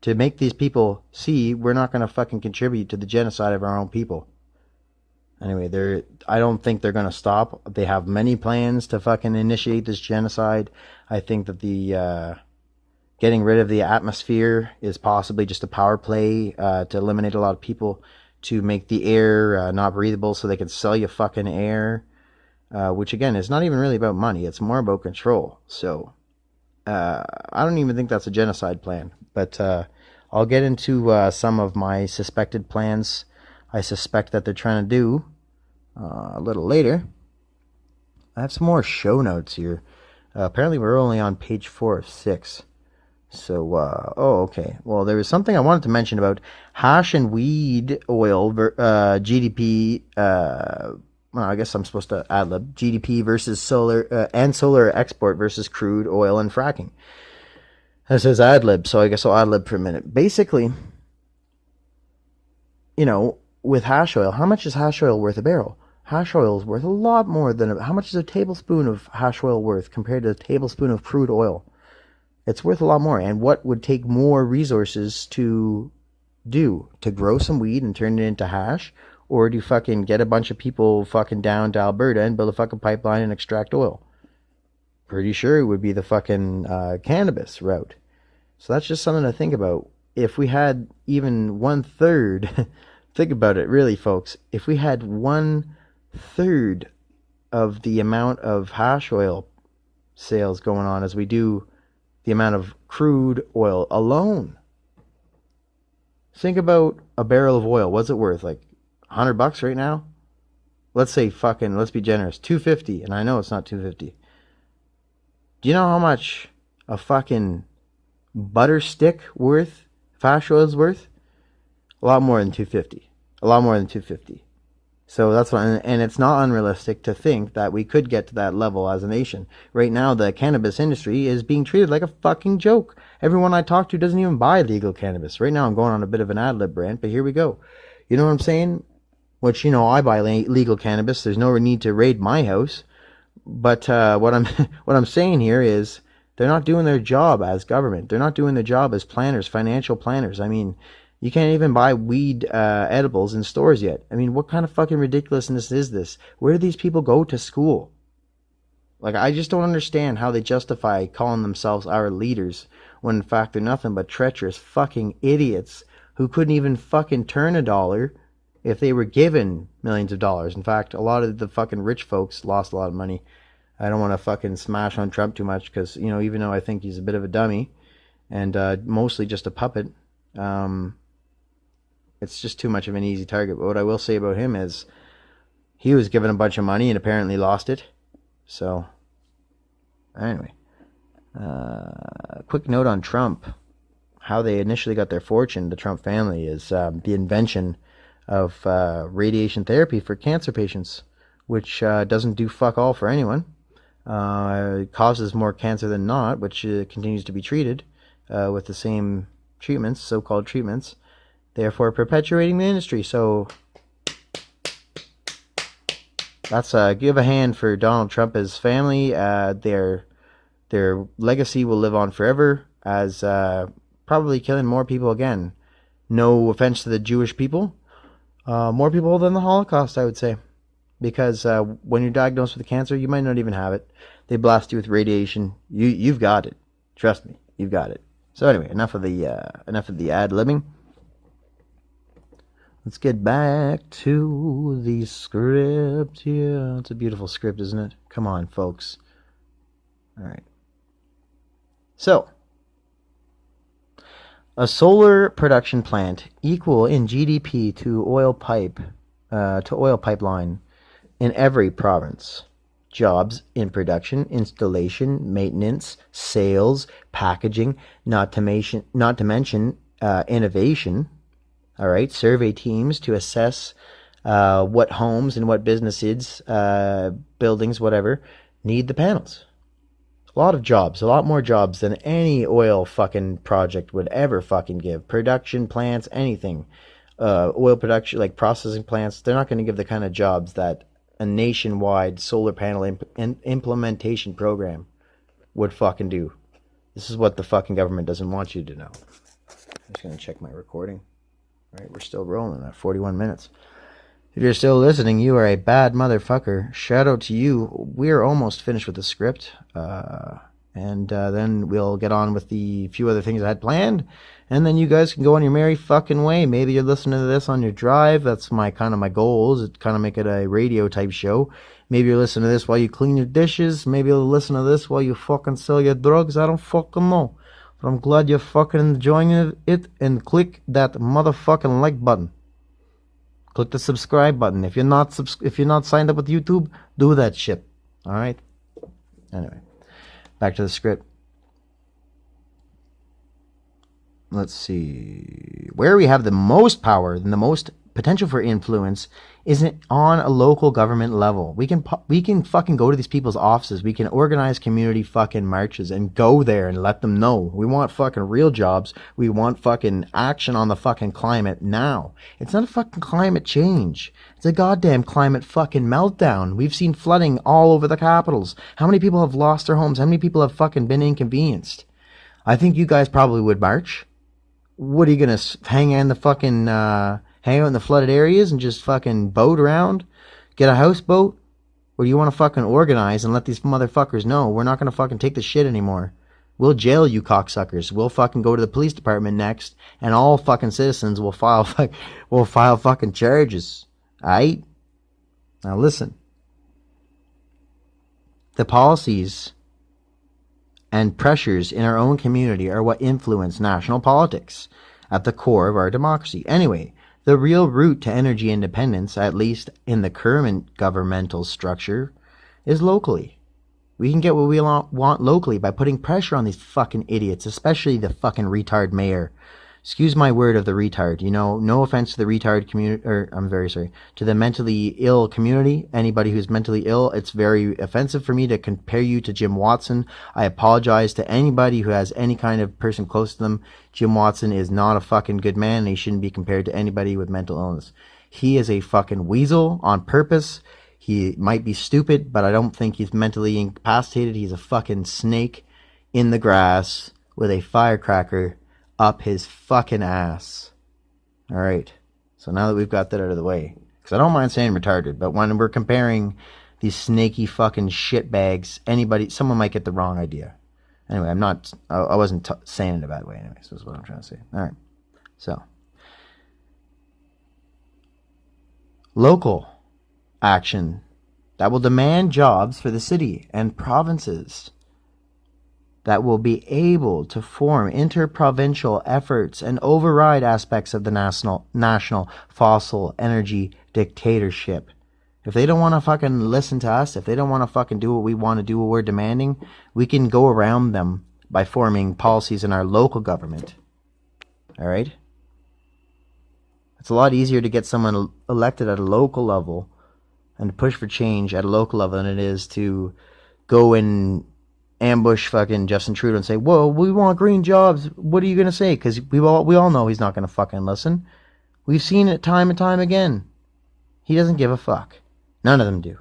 to make these people see we're not going to fucking contribute to the genocide of our own people. Anyway, I don't think they're going to stop. They have many plans to fucking initiate this genocide. I think that the getting rid of the atmosphere is possibly just a power play to eliminate a lot of people, to make the air not breathable so they can sell you fucking air, which again is not even really about money. It's more about control. So I don't even think that's a genocide plan, but I'll get into some of my suspected plans I suspect that they're trying to do a little later. I have some more show notes here. Apparently we're only on page 4 of 6. So, okay. Well, there was something I wanted to mention about hash and weed oil GDP. Well, I guess I'm supposed to ad-lib. GDP versus solar export versus crude oil and fracking. It says ad-lib, so I guess I'll ad-lib for a minute. Basically, you know, with hash oil, how much is hash oil worth a barrel? Hash oil is worth a lot more than... How much is a tablespoon of hash oil worth compared to a tablespoon of crude oil? It's worth a lot more. And what would take more resources to do? To grow some weed and turn it into hash? Or do you fucking get a bunch of people fucking down to Alberta and build a fucking pipeline and extract oil? Pretty sure it would be the fucking cannabis route. So that's just something to think about. if we had even 1/3, think about it really, folks, if we had 1/3 of the amount of hash oil sales going on as we do the amount of crude oil alone. Think about a barrel of oil. What's it worth? Like $100 right now? Let's say let's be generous, $2.50, and I know it's not $2.50. Do you know how much a fucking butter stick worth, hash oil is worth? A lot more than $2.50. A lot more than $2.50. So that's what, and it's not unrealistic to think that we could get to that level as a nation. Right now, the cannabis industry is being treated like a fucking joke. Everyone I talk to doesn't even buy legal cannabis. Right now, I'm going on a bit of an ad-lib rant, but here we go. You know what I'm saying? Which, I buy legal cannabis. There's no need to raid my house. But what I'm saying here is they're not doing their job as government. They're not doing their job as planners, financial planners. I mean, you can't even buy weed edibles in stores yet. I mean, what kind of fucking ridiculousness is this? Where do these people go to school? Like, I just don't understand how they justify calling themselves our leaders when in fact they're nothing but treacherous fucking idiots who couldn't even fucking turn a dollar if they were given millions of dollars. In fact, a lot of the fucking rich folks lost a lot of money. I don't want to fucking smash on Trump too much because, even though I think he's a bit of a dummy and mostly just a puppet, it's just too much of an easy target. But what I will say about him is he was given a bunch of money and apparently lost it. So, anyway. Quick note on Trump. How they initially got their fortune, the Trump family, is the invention of radiation therapy for cancer patients, which doesn't do fuck all for anyone. It causes more cancer than not, which continues to be treated with the same treatments, so-called treatments, therefore perpetuating the industry. So that's give a hand for Donald Trump and his family. Their legacy will live on forever as probably killing more people again. No offense to the Jewish people. More people than the Holocaust, I would say. Because when you're diagnosed with cancer, you might not even have it. They blast you with radiation. You've got it. Trust me, you've got it. So anyway, enough of the ad-libbing. Let's get back to the script. Yeah, it's a beautiful script, isn't it? Come on, folks. All right. So, a solar production plant equal in GDP to oil pipeline in every province. Jobs in production, installation, maintenance, sales, packaging, not to mention innovation. All right, survey teams to assess what homes and what businesses, buildings, whatever, need the panels. A lot of jobs, a lot more jobs than any oil fucking project would ever fucking give. Production plants, anything. Oil production, like processing plants, they're not going to give the kind of jobs that a nationwide solar panel implementation program would fucking do. This is what the fucking government doesn't want you to know. I'm just going to check my recording. All right, we're still rolling at 41 minutes. If you're still listening, you are a bad motherfucker. Shout out to you. We're almost finished with the script. And then we'll get on with the few other things I had planned. And then you guys can go on your merry fucking way. Maybe you're listening to this on your drive. That's my goal, is to kind of make it a radio type show. Maybe you're listening to this while you clean your dishes. Maybe you'll listen to this while you fucking sell your drugs. I don't fucking know. But I'm glad you're fucking enjoying it, and click that motherfucking like button. Click the subscribe button. If you're not signed up with YouTube, do that shit. All right. Anyway, back to the script. Let's see. Where we have the most power and the most potential for influence isn't on a local government level. We can fucking go to these people's offices. We can organize community fucking marches and go there and let them know we want fucking real jobs. We want fucking action on the fucking climate now. It's not a fucking climate change. It's a goddamn climate fucking meltdown. We've seen flooding all over the capitals. How many people have lost their homes? How many people have fucking been inconvenienced? I think you guys probably would march. What are you gonna hang in the fucking hang out in the flooded areas and just fucking boat around? Get a houseboat? Or do you want to fucking organize and let these motherfuckers know we're not going to fucking take the shit anymore? We'll jail you cocksuckers. We'll fucking go to the police department next, and all fucking citizens will file fucking charges. Alright? Now listen. The policies and pressures in our own community are what influence national politics at the core of our democracy. Anyway, the real route to energy independence, at least in the current governmental structure, is locally. We can get what we want locally by putting pressure on these fucking idiots, especially the fucking retard mayor. Excuse my word of the retard. You know, no offense to the retard community, or I'm very sorry, to the mentally ill community. Anybody who's mentally ill, it's very offensive for me to compare you to Jim Watson. I apologize to anybody who has any kind of person close to them. Jim Watson is not a fucking good man, and he shouldn't be compared to anybody with mental illness. He is a fucking weasel on purpose. He might be stupid, but I don't think he's mentally incapacitated. He's a fucking snake in the grass with a firecracker up his fucking ass. Alright. So now that we've got that out of the way, because I don't mind saying retarded, but when we're comparing these snaky fucking shitbags, someone might get the wrong idea. Anyway, I wasn't saying it in a bad way anyway, so that's what I'm trying to say. Alright. So. Local action that will demand jobs for the city and provinces, that will be able to form interprovincial efforts and override aspects of the national fossil energy dictatorship. If they don't want to fucking listen to us, if they don't want to fucking do what we want to do, what we're demanding, we can go around them by forming policies in our local government. Alright? It's a lot easier to get someone elected at a local level and to push for change at a local level than it is to go and ambush fucking Justin Trudeau and say, whoa, we want green jobs. What are you going to say? Because we all know he's not going to fucking listen. We've seen it time and time again. He doesn't give a fuck. None of them do.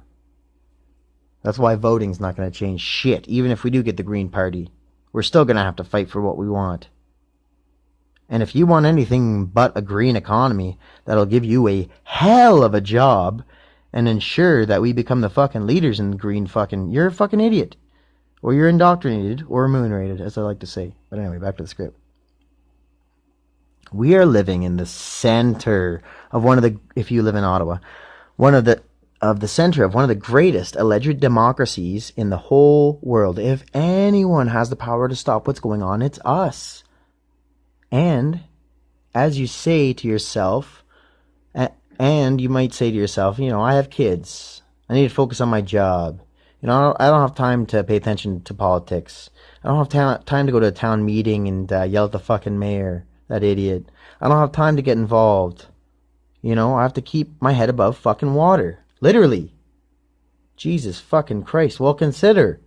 That's why voting's not going to change shit. Even if we do get the Green Party, we're still going to have to fight for what we want. And if you want anything but a green economy that'll give you a hell of a job and ensure that we become the fucking leaders in the green fucking, you're a fucking idiot. Or you're indoctrinated, or moon-rated, as I like to say. But anyway, back to the script. We are living in the center of if you live in Ottawa, the center of one of the greatest alleged democracies in the whole world. If anyone has the power to stop what's going on, it's us. And, as you say to yourself, and you might say to yourself, I have kids. I need to focus on my job. I don't have time to pay attention to politics. I don't have time to go to a town meeting and yell at the fucking mayor, that idiot. I don't have time to get involved. I have to keep my head above fucking water. Literally. Jesus fucking Christ. Well, consider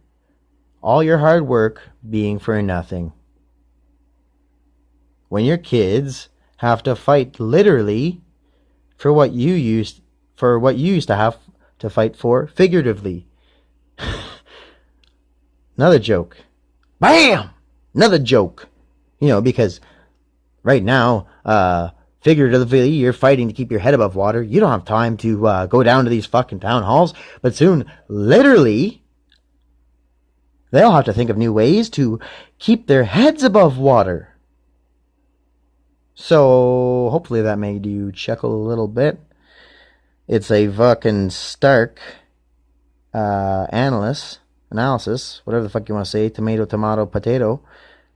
all your hard work being for nothing. When your kids have to fight literally for what you used to have to fight for figuratively. Another joke. Bam! Another joke. Because right now, figuratively, you're fighting to keep your head above water. You don't have time to go down to these fucking town halls. But soon, literally, they'll have to think of new ways to keep their heads above water. So, hopefully that made you chuckle a little bit. It's a fucking stark analysis, whatever the fuck you want to say, tomato, potato.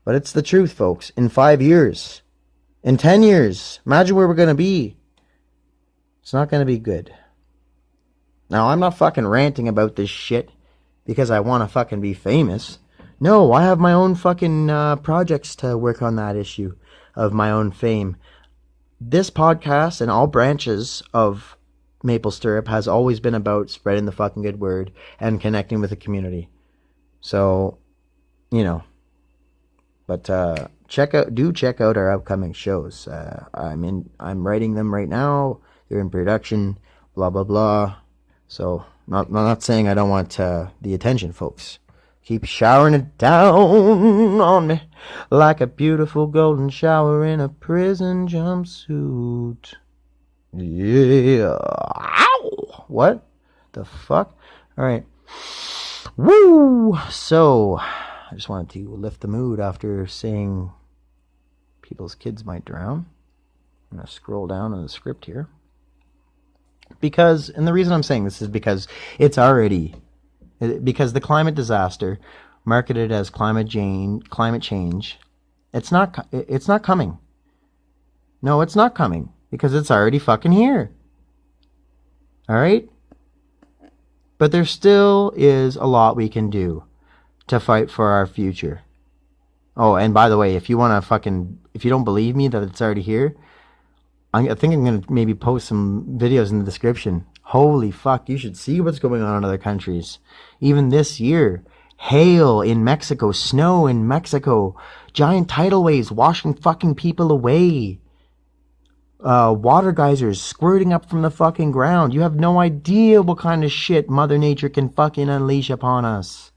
But it's the truth, folks. In 5 years, in 10 years, imagine where we're going to be. It's not going to be good. Now, I'm not fucking ranting about this shit because I want to fucking be famous. No, I have my own fucking projects to work on that issue of my own fame. This podcast and all branches of Maple Stir-Up has always been about spreading the fucking good word and connecting with the community. So, but check out our upcoming shows. I'm writing them right now. They're in production. Blah blah blah. So, not saying I don't want the attention, folks. Keep showering it down on me like a beautiful golden shower in a prison jumpsuit. Yeah. Ow! What the fuck? Alright. Woo! So, I just wanted to lift the mood after saying people's kids might drown. I'm going to scroll down in the script here. And the reason I'm saying this is because because the climate disaster, marketed as climate change, it's not coming. No, it's not coming because it's already fucking here. All right? But there still is a lot we can do to fight for our future. Oh, and by the way, if you don't believe me that it's already here, I think I'm going to maybe post some videos in the description. Holy fuck, you should see what's going on in other countries. Even this year, hail in Mexico, snow in Mexico, giant tidal waves washing fucking people away. Water geysers squirting up from the fucking ground. You have no idea what kind of shit Mother Nature can fucking unleash upon us.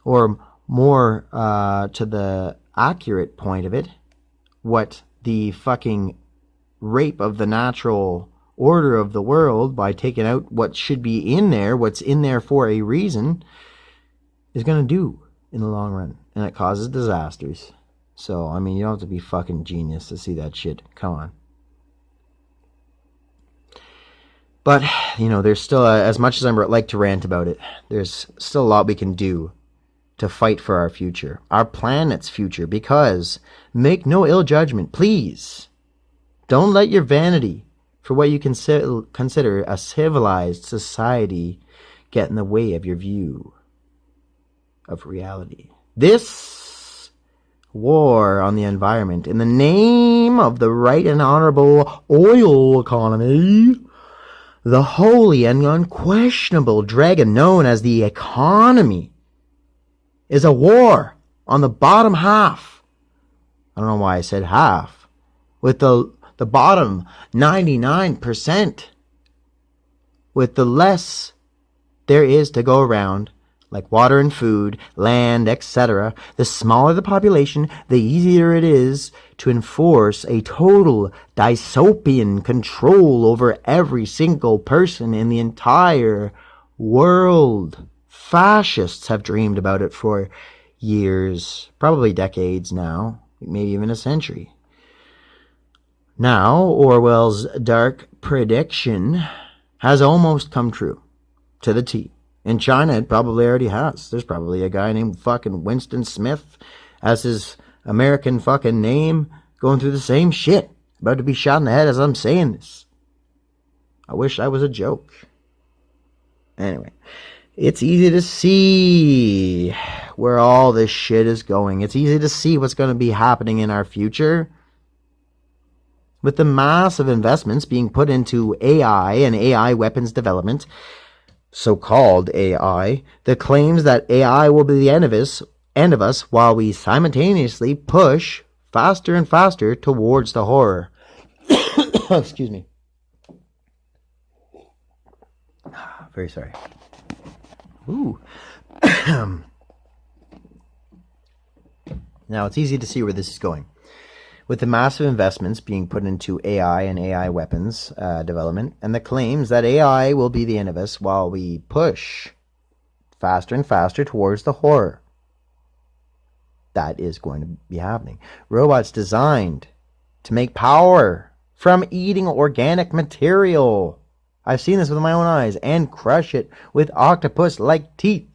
Or more to the accurate point of it, what the fucking rape of the natural order of the world by taking out what should be in there, what's in there for a reason, is going to do in the long run. And it causes disasters. So, I mean, you don't have to be fucking genius to see that shit. Come on. But, there's still, as much as I'd like to rant about it, there's still a lot we can do to fight for our future, our planet's future, because make no ill judgment, please. Don't let your vanity for what you consider a civilized society get in the way of your view of reality. This war on the environment in the name of the right and honorable oil economy, the holy and unquestionable dragon known as the economy, is a war on the bottom half. I don't know why I said half. With the bottom 99%. With the less there is to go around, like water and food, land, etc., the smaller the population, the easier it is to enforce a total dystopian control over every single person in the entire world. Fascists have dreamed about it for years, probably decades now, maybe even a century. Now, Orwell's dark prediction has almost come true, to the T. In China, it probably already has. There's probably a guy named fucking Winston Smith as his American fucking name going through the same shit, about to be shot in the head as I'm saying this. I wish I was a joke. Anyway. It's easy to see where all this shit is going. It's easy to see what's going to be happening in our future. With the massive investments being put into AI and AI weapons development, so-called AI, the claims that AI will be the end of us while we simultaneously push faster and faster towards the horror. Excuse me. Very sorry. Ooh. Now, it's easy to see where this is going. With the massive investments being put into AI and AI weapons development, and the claims that AI will be the end of us while we push faster and faster towards the horror. That is going to be happening. Robots designed to make power from eating organic material. I've seen this with my own eyes, and crush it with octopus-like teeth,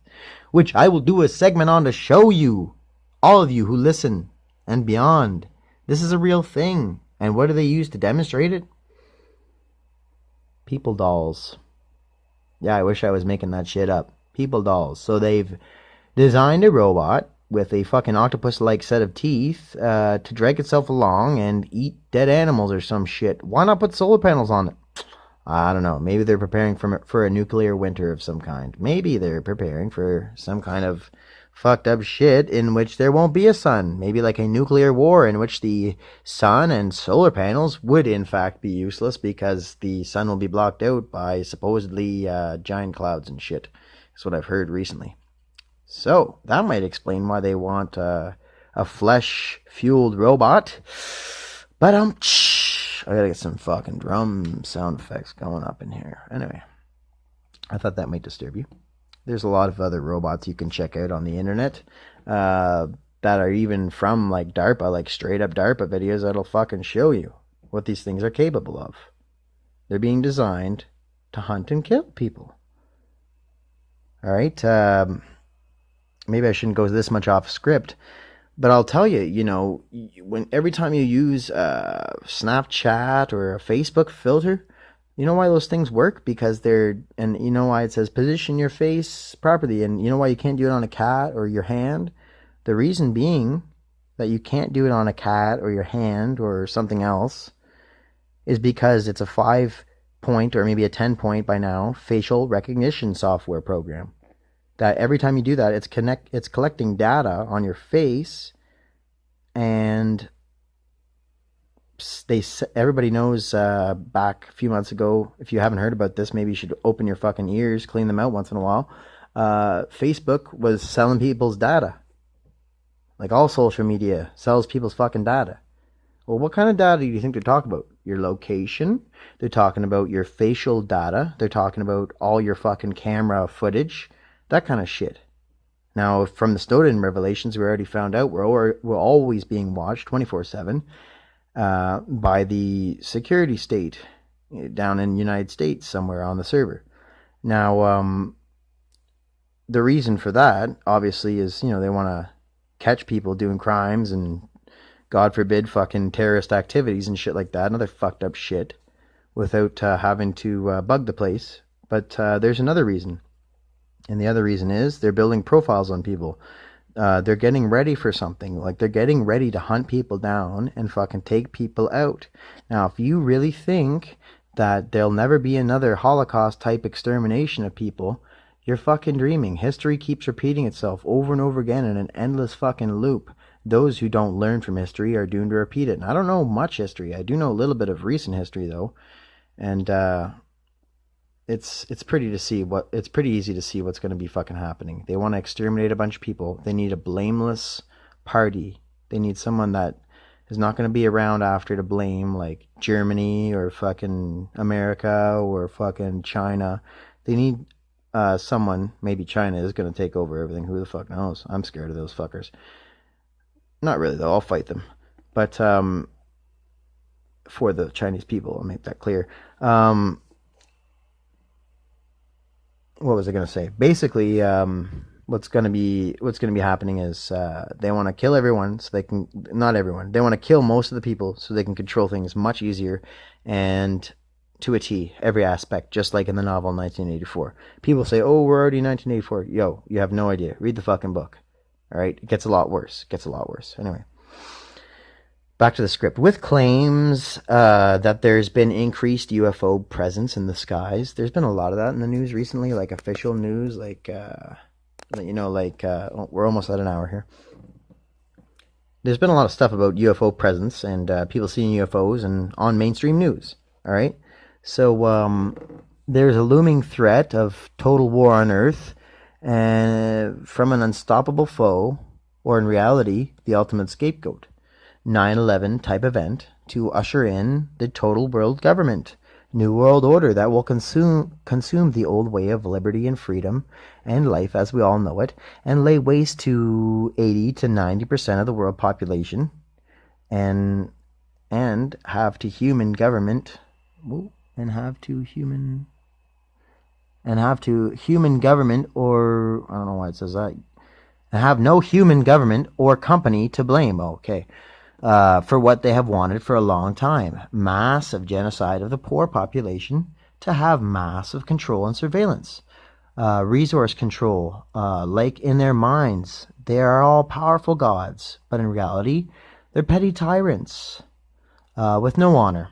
which I will do a segment on to show you, all of you who listen and beyond. This is a real thing. And what do they use to demonstrate it? People dolls. Yeah, I wish I was making that shit up. People dolls. So they've designed a robot with a fucking octopus-like set of teeth to drag itself along and eat dead animals or some shit. Why not put solar panels on it? I don't know. Maybe they're preparing for a nuclear winter of some kind. Maybe they're preparing for some kind of fucked up shit in which there won't be a sun. Maybe like a nuclear war in which the sun and solar panels would in fact be useless because the sun will be blocked out by supposedly giant clouds and shit. That's what I've heard recently. So that might explain why they want a flesh-fueled robot. But I gotta get some fucking drum sound effects going up in here. Anyway, I thought that might disturb you. There's a lot of other robots you can check out on the internet. that are even from like DARPA, like straight up DARPA videos that'll fucking show you what these things are capable of. They're being designed to hunt and kill people. All right. Maybe I shouldn't go this much off script, but I'll tell you, you know, when every time you use Snapchat or a Facebook filter, you know why those things work? Because and you know why it says position your face properly, and you know why you can't do it on a cat or your hand? The reason being that you can't do it on a cat or your hand or something else is because it's a 5-point or maybe a 10-point by now facial recognition software program. That every time you do that, it's collecting data on your face, and everybody knows back a few months ago, if you haven't heard about this, maybe you should open your fucking ears, clean them out once in a while. Facebook was selling people's data. Like all social media sells people's fucking data. Well, what kind of data do you think they're talking about? Your location. They're talking about your facial data. They're talking about all your fucking camera footage. That kind of shit. Now, from the Snowden revelations, we already found out we're always being watched 24/7 by the security state down in the United States somewhere on the server. Now, the reason for that, obviously, is, you know, they want to catch people doing crimes and, God forbid, fucking terrorist activities and shit like that, and other fucked up shit, without having to bug the place. But there's another reason. And the other reason is they're building profiles on people. They're getting ready for something. Like, they're getting ready to hunt people down and fucking take people out. Now, if you really think that there'll never be another Holocaust-type extermination of people, you're fucking dreaming. History keeps repeating itself over and over again in an endless fucking loop. Those who don't learn from history are doomed to repeat it. And I don't know much history. I do know a little bit of recent history, though. And it's pretty easy to see what's going to be fucking happening. They want to exterminate a bunch of people. They need a blameless party. They need someone that is not going to be around after to blame, like Germany or fucking America or fucking China. They need someone, maybe China is going to take over everything. Who the fuck knows? I'm scared of those fuckers. Not really, though. I'll fight them. But for the Chinese people, I'll make that clear. What was I going to say? Basically, what's going to be happening is they want to kill everyone so they can, not everyone, they want to kill most of the people so they can control things much easier and to a T, every aspect, just like in the novel 1984. People say, oh, we're already in 1984. Yo, you have no idea. Read the fucking book. All right? It gets a lot worse. Anyway. Back to the script. With claims that there's been increased UFO presence in the skies. There's been a lot of that in the news recently, like official news, like, we're almost at an hour here. There's been a lot of stuff about UFO presence and people seeing UFOs and on mainstream news. All right? So there's a looming threat of total war on Earth from an unstoppable foe, or in reality, the ultimate scapegoat. 9/11 type event to usher in the total world government. New world order that will consume the old way of liberty and freedom and life as we all know it, and lay waste to 80 to 90% of the world population, and have to human government or I don't know why it says that. And have no human government or company to blame. Okay. For what they have wanted for a long time. Massive genocide of the poor population to have massive control and surveillance. Resource control, like in their minds, they are all powerful gods, but in reality, they're petty tyrants with no honor,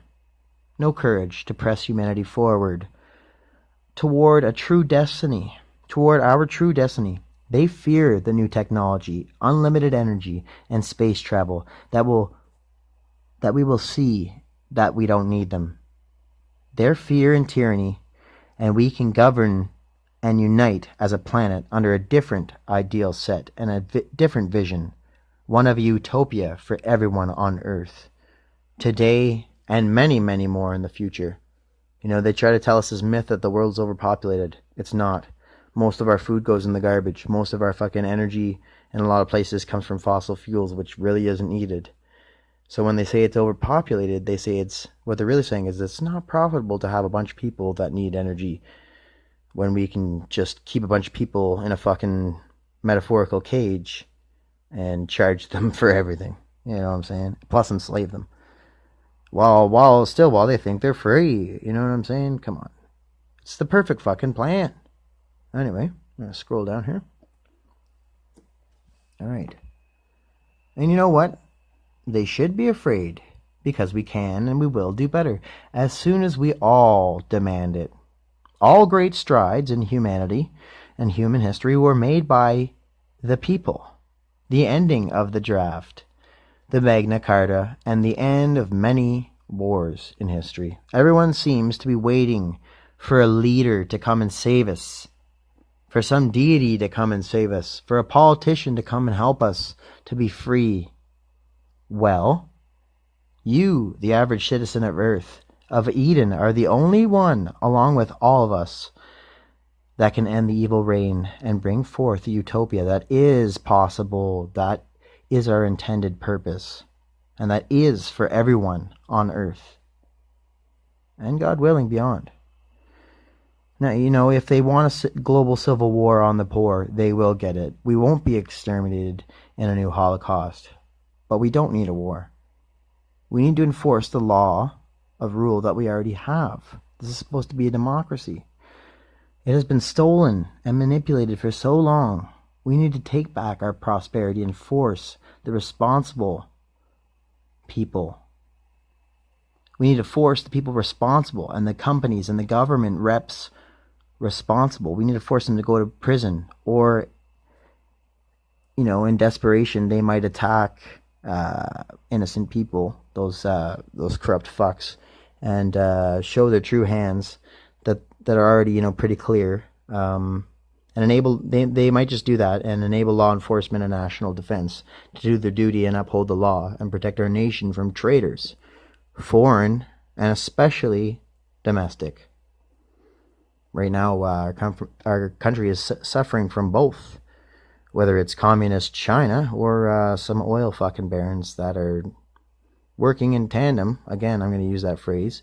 no courage to press humanity forward toward our true destiny. They fear the new technology, unlimited energy, and space travel that we will see that we don't need them. Their fear and tyranny, and we can govern and unite as a planet under a different ideal set and a different vision, one of utopia for everyone on Earth, today and many, many more in the future. You know, they try to tell us this myth that the world's overpopulated. It's not. Most of our food goes in the garbage. Most of our fucking energy in a lot of places comes from fossil fuels, which really isn't needed. So when they say it's overpopulated, they say what they're really saying is it's not profitable to have a bunch of people that need energy when we can just keep a bunch of people in a fucking metaphorical cage and charge them for everything. You know what I'm saying? Plus enslave them. While they think they're free. You know what I'm saying? Come on. It's the perfect fucking plan. Anyway, I'm going to scroll down here. Alright. And you know what? They should be afraid, because we can and we will do better as soon as we all demand it. All great strides in humanity and human history were made by the people. The ending of the draft, the Magna Carta, and the end of many wars in history. Everyone seems to be waiting for a leader to come and save us, for some deity to come and save us, for a politician to come and help us to be free. Well, you, the average citizen of Earth, of Eden, are the only one, along with all of us, that can end the evil reign and bring forth the utopia that is possible, that is our intended purpose, and that is for everyone on Earth, and God willing, beyond. Now, you know, if they want a global civil war on the poor, they will get it. We won't be exterminated in a new Holocaust. But we don't need a war. We need to enforce the law of rule that we already have. This is supposed to be a democracy. It has been stolen and manipulated for so long. We need to take back our prosperity and force the responsible people. We need to force the people responsible and the companies and the government reps responsible. We need to force them to go to prison, or, you know, in desperation, they might attack innocent people, those corrupt fucks, and show their true hands that are already, you know, pretty clear, and enable they might just do that and enable law enforcement and national defense to do their duty and uphold the law and protect our nation from traitors, foreign and especially domestic. Right now, our country is suffering from both, whether it's communist China or some oil fucking barons that are working in tandem, again, I'm going to use that phrase,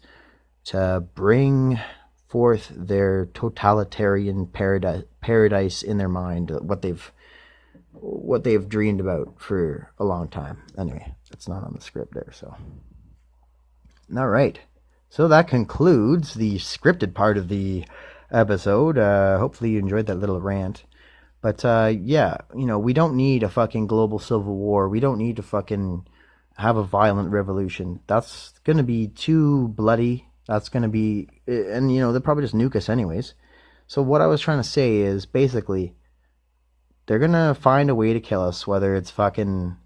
to bring forth their totalitarian paradise in their mind, what they've dreamed about for a long time. Anyway, it's not on the script there, so. All right. So that concludes the scripted part of the episode. Hopefully you enjoyed that little rant. But, yeah, you know, we don't need a fucking global civil war. We don't need to fucking have a violent revolution. That's going to be too bloody. That's going to be, and, you know, they'll probably just nuke us anyways. So what I was trying to say is, basically, they're going to find a way to kill us, whether it's fucking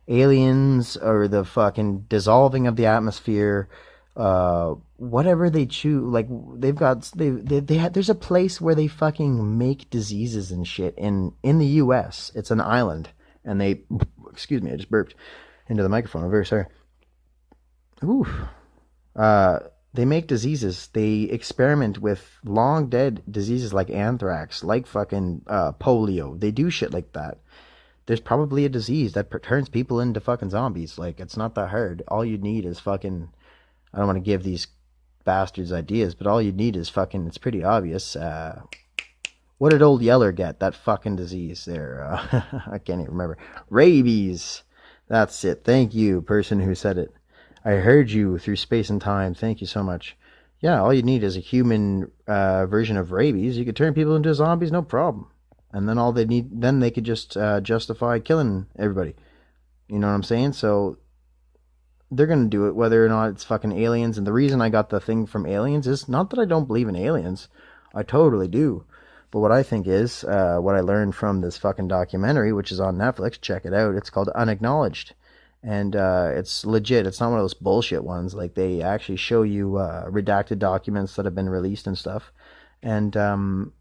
aliens or the fucking dissolving of the atmosphere, whatever they choose. Like, there's a place where they fucking make diseases and shit in the US. It's an island, and excuse me, I just burped into the microphone. I'm very sorry. Oof. They make diseases. They experiment with long dead diseases like anthrax, like fucking polio. They do shit like that. There's probably a disease that turns people into fucking zombies. Like, it's not that hard. All you need is fucking, I don't want to give these bastards ideas, but all you need is fucking, it's pretty obvious. What did Old Yeller get? That fucking disease there. I can't even remember. Rabies. That's it. Thank you, person who said it. I heard you through space and time. Thank you so much. Yeah, all you need is a human version of rabies. You could turn people into zombies, no problem. And then all they need, then they could just justify killing everybody. You know what I'm saying? So they're going to do it whether or not it's fucking aliens. And the reason I got the thing from aliens is not that I don't believe in aliens. I totally do. But what I think is, what I learned from this fucking documentary, which is on Netflix, check it out. It's called Unacknowledged. And it's legit. It's not one of those bullshit ones. Like, they actually show you redacted documents that have been released and stuff. And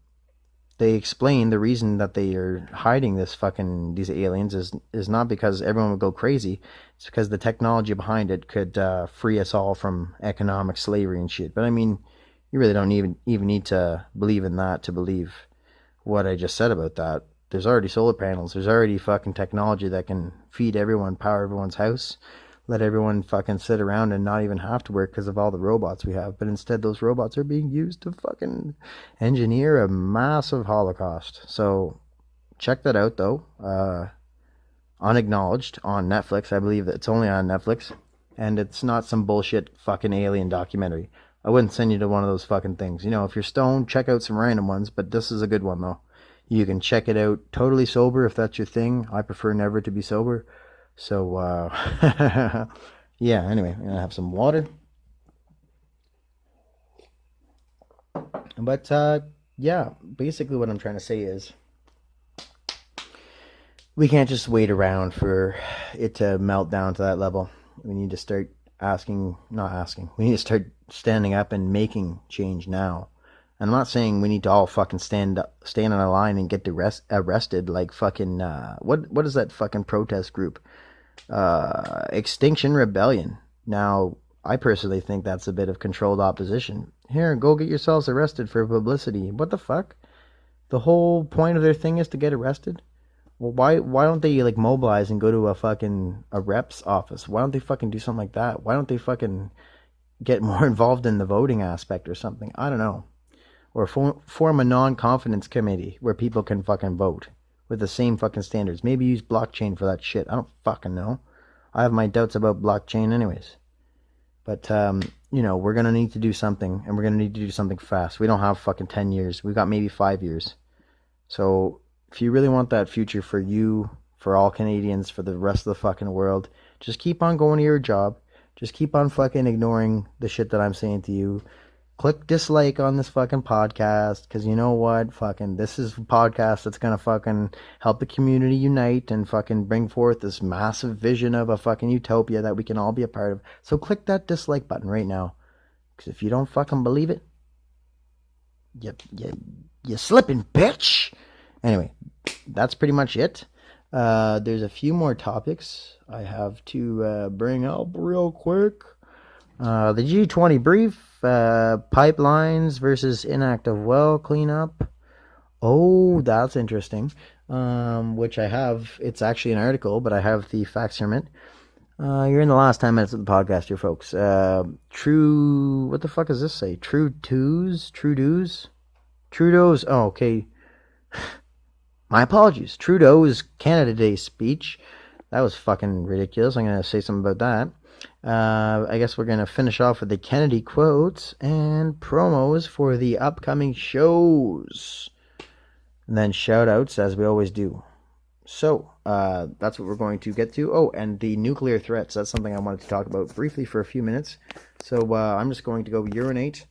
they explain the reason that they are hiding these aliens is not because everyone would go crazy. It's because the technology behind it could free us all from economic slavery and shit. But I mean, you really don't even need to believe in that to believe what I just said about that. there's already solar panels. There's already fucking technology that can feed everyone, power everyone's house, let everyone fucking sit around and not even have to work because of all the robots we have. But instead, those robots are being used to fucking engineer a massive holocaust. So check that out, though. Unacknowledged on Netflix. I believe that it's only on Netflix. And it's not some bullshit fucking alien documentary. I wouldn't send you to one of those fucking things. You know, if you're stoned, check out some random ones. But this is a good one, though. You can check it out totally sober if that's your thing. I prefer never to be sober. So, yeah, anyway, I'm going to have some water. But, yeah, basically what I'm trying to say is we can't just wait around for it to melt down to that level. We need to start we need to start standing up and making change now. And I'm not saying we need to all fucking stand on a line and get arrested like fucking, what is that fucking protest group? Extinction Rebellion. Now, I personally think that's a bit of controlled opposition. Here, go get yourselves arrested for publicity. What the fuck? The whole point of their thing is to get arrested? Well, why don't they like mobilize and go to a rep's office? Why don't they fucking do something like that? Why don't they fucking get more involved in the voting aspect or something? I don't know. Or form a non-confidence committee where people can fucking vote with the same fucking standards. Maybe use blockchain for that shit. I don't fucking know. I have my doubts about blockchain anyways. But, you know, we're going to need to do something, and we're going to need to do something fast. We don't have fucking 10 years. We've got maybe 5 years. So if you really want that future for you, for all Canadians, for the rest of the fucking world, just keep on going to your job. Just keep on fucking ignoring the shit that I'm saying to you. Click dislike on this fucking podcast, because you know what? Fucking, this is a podcast that's gonna fucking help the community unite and fucking bring forth this massive vision of a fucking utopia that we can all be a part of. So click that dislike button right now, because if you don't fucking believe it, you slipping, bitch. Anyway, that's pretty much it. There's a few more topics I have to bring up real quick. The G20 brief, pipelines versus inactive well cleanup. Oh, that's interesting. Which I have. It's actually an article, but I have the facts from it. You're in the last 10 minutes of the podcast here, folks. What the fuck does this say? Trudeau's? Oh, okay. My apologies. Trudeau's Canada Day speech. That was fucking ridiculous. I'm going to say something about that. I guess we're going to finish off with the Kennedy quotes and promos for the upcoming shows. And then shout outs as we always do. So, that's what we're going to get to. Oh, and the nuclear threats. That's something I wanted to talk about briefly for a few minutes. So, I'm just going to go urinate.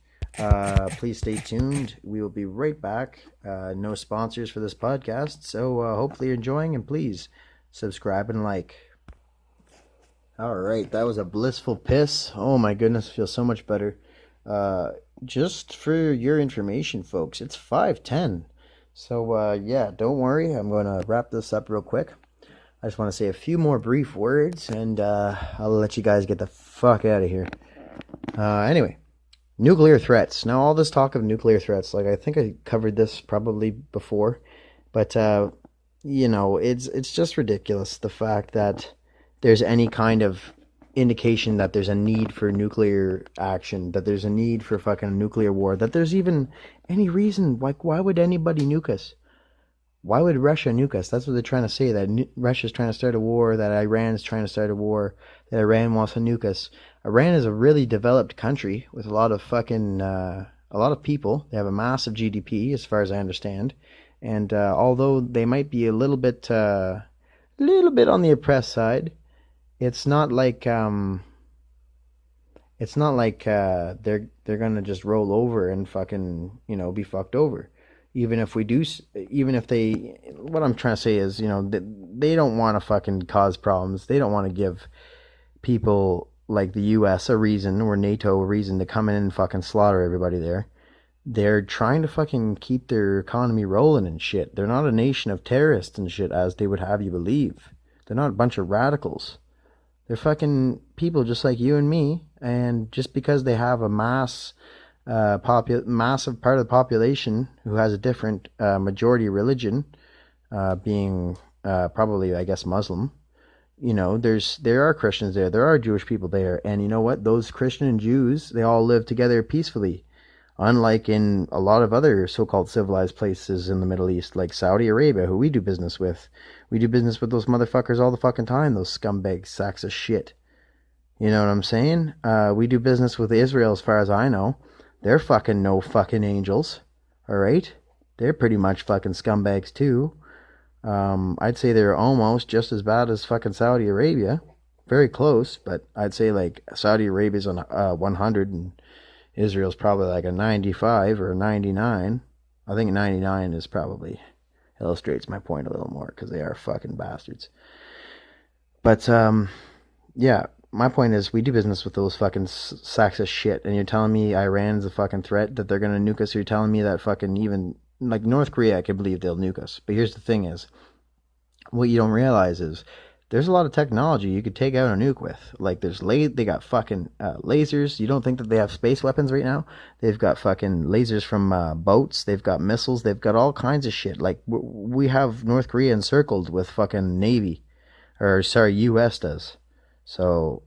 Please stay tuned. We will be right back. No sponsors for this podcast. So, hopefully you're enjoying, and please subscribe and like. Alright, that was a blissful piss. Oh my goodness, feels so much better. Just for your information, folks, it's 5:10. So, yeah, don't worry. I'm going to wrap this up real quick. I just want to say a few more brief words, and I'll let you guys get the fuck out of here. Anyway, nuclear threats. Now, all this talk of nuclear threats, like I think I covered this probably before, but, you know, it's just ridiculous, the fact that there's any kind of indication that there's a need for nuclear action, that there's a need for fucking nuclear war, that there's even any reason, like, why would anybody nuke us? Why would Russia nuke us? That's what they're trying to say, that Russia's trying to start a war, that Iran's trying to start a war, that Iran wants to nuke us. Iran is a really developed country with a lot of fucking, a lot of people. They have a massive GDP, as far as I understand. And although they might be a little bit on the oppressed side, it's not like they're gonna just roll over and fucking, you know, be fucked over. What I'm trying to say is, you know, they don't want to fucking cause problems. They don't want to give people like the U.S. a reason, or NATO a reason, to come in and fucking slaughter everybody there. They're trying to fucking keep their economy rolling and shit. They're not a nation of terrorists and shit, as they would have you believe. They're not a bunch of radicals. They're fucking people just like you and me, and just because they have a massive part of the population who has a different majority religion, being probably, I guess, Muslim. There are Christians there are Jewish people there, and you know what? Those Christian and Jews, they all live together peacefully, unlike in a lot of other so-called civilized places in the Middle East, like Saudi Arabia, who we do business with. We do business with those motherfuckers all the fucking time, those scumbag sacks of shit. You know what I'm saying? We do business with Israel, as far as I know. They're fucking no fucking angels, all right? They're pretty much fucking scumbags too. I'd say they're almost just as bad as fucking Saudi Arabia. Very close, but I'd say like Saudi Arabia's on 100 and Israel's probably like a 95 or a 99. I think 99 is probably illustrates my point a little more because they are fucking bastards. But yeah, my point is we do business with those fucking sacks of shit, and you're telling me Iran's a fucking threat that they're gonna nuke us. You're telling me that fucking even like North Korea, I can believe they'll nuke us. But here's the thing: is what you don't realize is there's a lot of technology you could take out a nuke with. Like they got fucking lasers. You don't think that they have space weapons right now? They've got fucking lasers from boats. They've got missiles. They've got all kinds of shit. Like we have North Korea encircled with fucking Navy, or sorry, U.S. does. So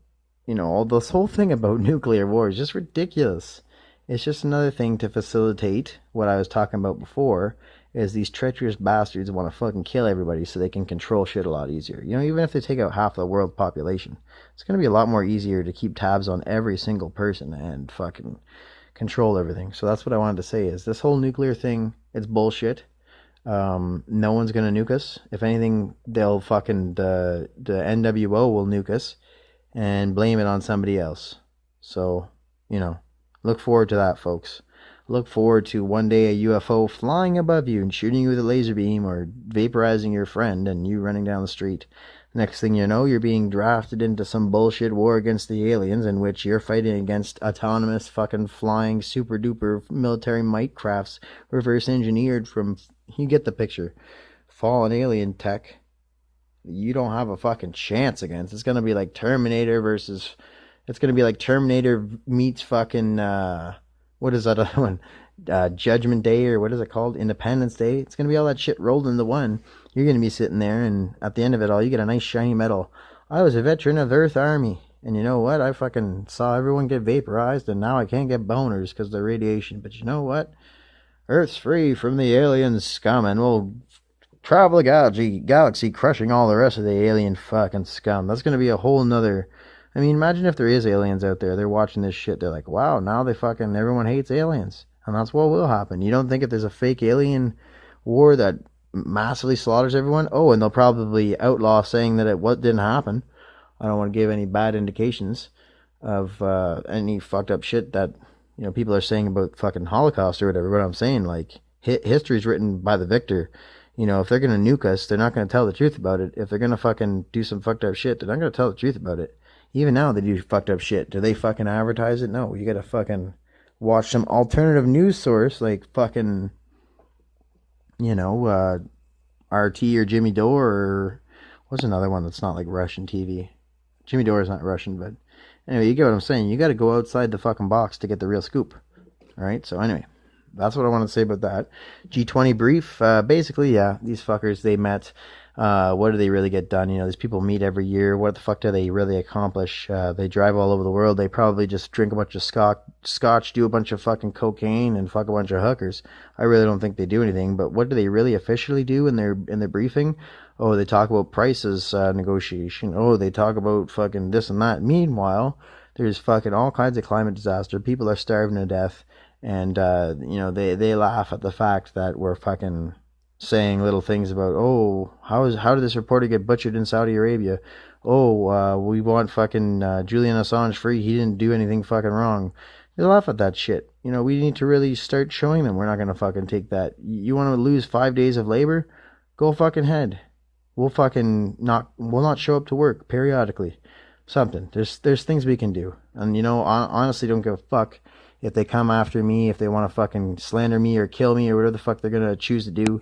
all this whole thing about nuclear war is just ridiculous. It's just another thing to facilitate what I was talking about before, is these treacherous bastards want to fucking kill everybody so they can control shit a lot easier. Even if they take out half the world population, it's going to be a lot more easier to keep tabs on every single person and fucking control everything. So that's what I wanted to say, is this whole nuclear thing, it's bullshit. No one's going to nuke us. If anything, they'll fucking, the NWO will nuke us and blame it on somebody else. So, look forward to that, folks. Look forward to one day a UFO flying above you and shooting you with a laser beam, or vaporizing your friend and you running down the street. Next thing you know, you're being drafted into some bullshit war against the aliens, in which you're fighting against autonomous fucking flying super duper military might crafts reverse engineered from, you get the picture, fallen alien tech you don't have a fucking chance against. It's gonna be like Terminator versus, it's gonna be like Terminator meets fucking what is that other one? Judgment Day, or what is it called? Independence Day. It's gonna be all that shit rolled into one. You're gonna be sitting there, and at the end of it all, you get a nice shiny medal. I was a veteran of the Earth Army, and you know what? I fucking saw everyone get vaporized, and now I can't get boners because of the radiation. But you know what? Earth's free from the alien scum, and we'll travel the galaxy, crushing all the rest of the alien fucking scum. That's gonna be a whole nother. I mean, imagine if there is aliens out there. They're watching this shit. They're like, wow, now everyone hates aliens. And that's what will happen. You don't think if there's a fake alien war that massively slaughters everyone? Oh, and they'll probably outlaw saying that it didn't happen. I don't want to give any bad indications of any fucked up shit that people are saying about fucking Holocaust or whatever. But I'm saying, like, history's written by the victor. If they're gonna nuke us, they're not gonna tell the truth about it. If they're gonna fucking do some fucked up shit, they're not gonna tell the truth about it. Even now, they do fucked up shit. Do they fucking advertise it? No. You gotta fucking watch some alternative news source, like fucking, RT or Jimmy Dore, or what's another one that's not like Russian TV? Jimmy Dore is not Russian, but anyway, you get what I'm saying. You gotta go outside the fucking box to get the real scoop. Alright, so anyway, that's what I want to say about that. G20 brief. Basically, yeah, these fuckers, they met. What do they really get done? These people meet every year. What the fuck do they really accomplish? They drive all over the world. They probably just drink a bunch of scotch, do a bunch of fucking cocaine, and fuck a bunch of hookers. I really don't think they do anything. But what do they really officially do in their briefing? Oh, they talk about prices negotiation. Oh, they talk about fucking this and that. Meanwhile, there's fucking all kinds of climate disaster. People are starving to death. And, they laugh at the fact that we're fucking saying little things about, oh, how did this reporter get butchered in Saudi Arabia? Oh, we want fucking Julian Assange free. He didn't do anything fucking wrong. They laugh at that shit. We need to really start showing them we're not going to fucking take that. You want to lose 5 days of labor? Go fucking head. We'll not show up to work periodically. Something. There's things we can do. And, honestly, don't give a fuck if they come after me, if they want to fucking slander me or kill me or whatever the fuck they're going to choose to do.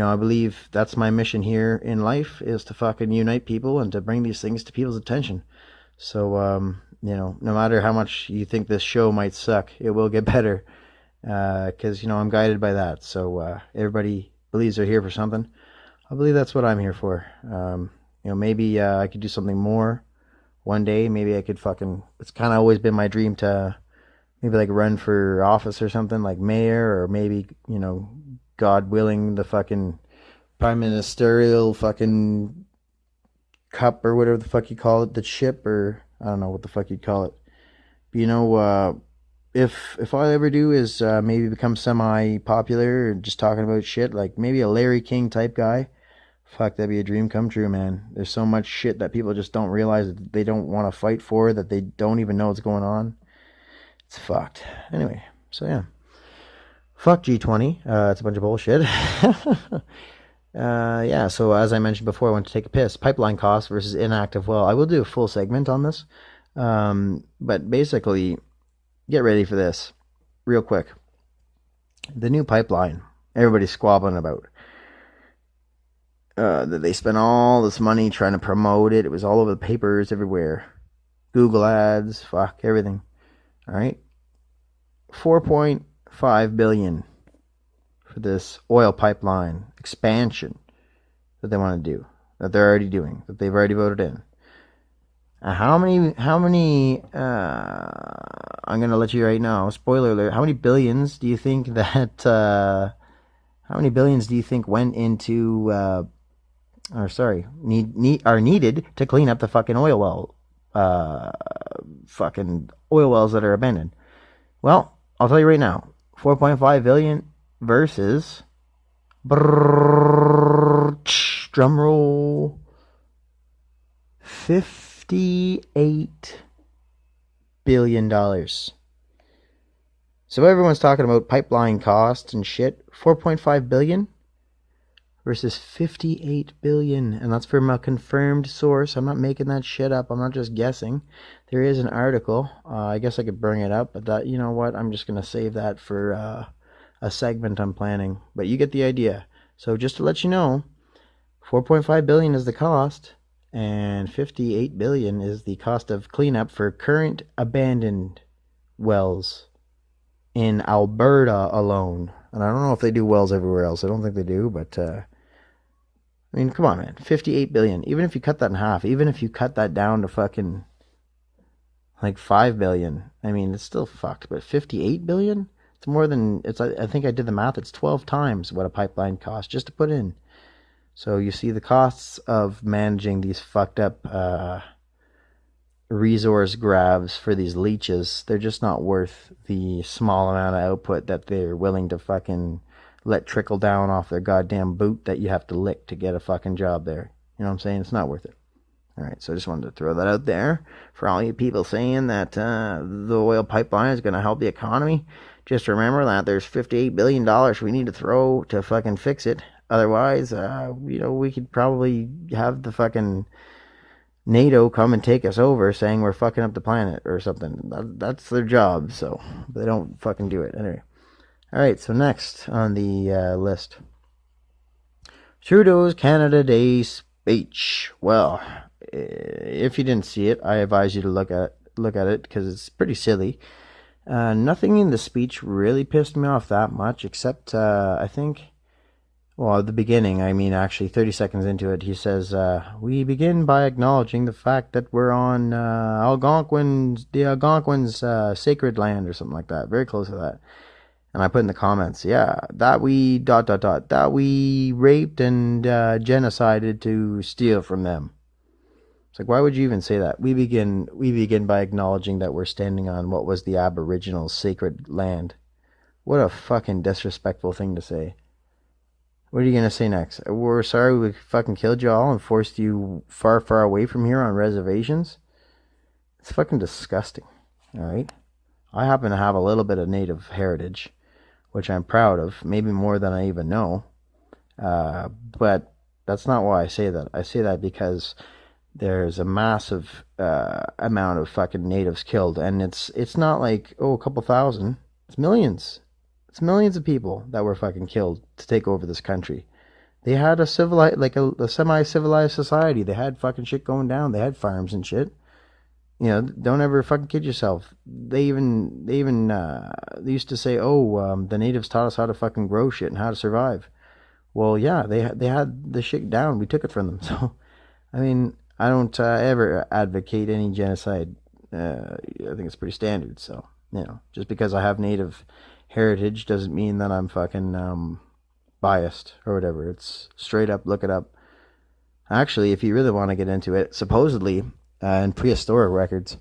I believe that's my mission here in life, is to fucking unite people and to bring these things to people's attention. So, no matter how much you think this show might suck, it will get better. Because, I'm guided by that. So, everybody believes they're here for something. I believe that's what I'm here for. Maybe I could do something more one day. Maybe I could it's kind of always been my dream to maybe like run for office or something, like mayor, or maybe, God willing, the fucking prime ministerial fucking cup or whatever the fuck you call it, the ship, or I don't know what the fuck you'd call it. But, if all I ever do is maybe become semi-popular or just talking about shit, like maybe a Larry King type guy, fuck, that'd be a dream come true, man. There's so much shit that people just don't realize that they don't want to fight for, that they don't even know what's going on. It's fucked. Anyway, so yeah. Fuck G20. It's a bunch of bullshit. Yeah, so as I mentioned before, I went to take a piss. Pipeline costs versus inactive well. I will do a full segment on this. But basically, get ready for this. Real quick. The new pipeline, everybody's squabbling about. That they spent all this money trying to promote it. It was all over the papers everywhere. Google ads, fuck, everything. All right. $4.5 billion for this oil pipeline expansion that they want to do, that they're already doing, that they've already voted in. How many, I'm going to let you right now, spoiler alert, how many billions do you think that, went into, are needed to clean up the fucking oil wells that are abandoned? Well, I'll tell you right now, 4.5 billion versus, drum roll, $58 billion. So everyone's talking about pipeline costs and shit. 4.5 billion versus 58 billion, and that's from a confirmed source. I'm not making that shit up. I'm not just guessing. There is an article. I guess I could bring it up, but that, you know what? I'm just gonna save that for a segment I'm planning. But you get the idea. So just to let you know, 4.5 billion is the cost, and 58 billion is the cost of cleanup for current abandoned wells in Alberta alone. And I don't know if they do wells everywhere else. I don't think they do, but I mean, come on, man. 58 billion. Even if you cut that in half, even if you cut that down to fucking like 5 billion, I mean, it's still fucked. But 58 billion? It's more than, I think I did the math. It's 12 times what a pipeline costs just to put in. So you see the costs of managing these fucked up resource grabs for these leeches. They're just not worth the small amount of output that they're willing to fucking let trickle down off their goddamn boot that you have to lick to get a fucking job there. You know what I'm saying? It's not worth it. Alright, so I just wanted to throw that out there for all you people saying that the oil pipeline is going to help the economy. Just remember that there's $58 billion we need to throw to fucking fix it. Otherwise, we could probably have the fucking NATO come and take us over saying we're fucking up the planet or something. That's their job, so they don't fucking do it. Anyway. Alright, so next on the list. Trudeau's Canada Day speech. Well, if you didn't see it, I advise you to look at it because it's pretty silly. Nothing in the speech really pissed me off that much, except I think, well, at the beginning, I mean, actually 30 seconds into it, he says, we begin by acknowledging the fact that we're on the Algonquins' sacred land, or something like that, very close to that. And I put in the comments, yeah, that we ... that we raped and genocided to steal from them. It's like, why would you even say that? We begin by acknowledging that we're standing on what was the Aboriginal sacred land. What a fucking disrespectful thing to say. What are you going to say next? We're sorry we fucking killed you all and forced you far, far away from here on reservations? It's fucking disgusting, alright? I happen to have a little bit of Native heritage, which I'm proud of, maybe more than I even know. But that's not why I say that. I say that because there's a massive amount of fucking natives killed, and it's not like, a couple thousand. It's millions. It's millions of people that were fucking killed to take over this country. They had a semi-civilized society. They had fucking shit going down. They had farms and shit. You know, don't ever fucking kid yourself. They used to say, the natives taught us how to fucking grow shit and how to survive. Well, yeah, they had the shit down. We took it from them. So, I mean, I don't ever advocate any genocide. I think it's pretty standard. So, just because I have native heritage doesn't mean that I'm fucking biased or whatever. It's straight up, look it up. Actually, if you really want to get into it, supposedly in prehistoric records,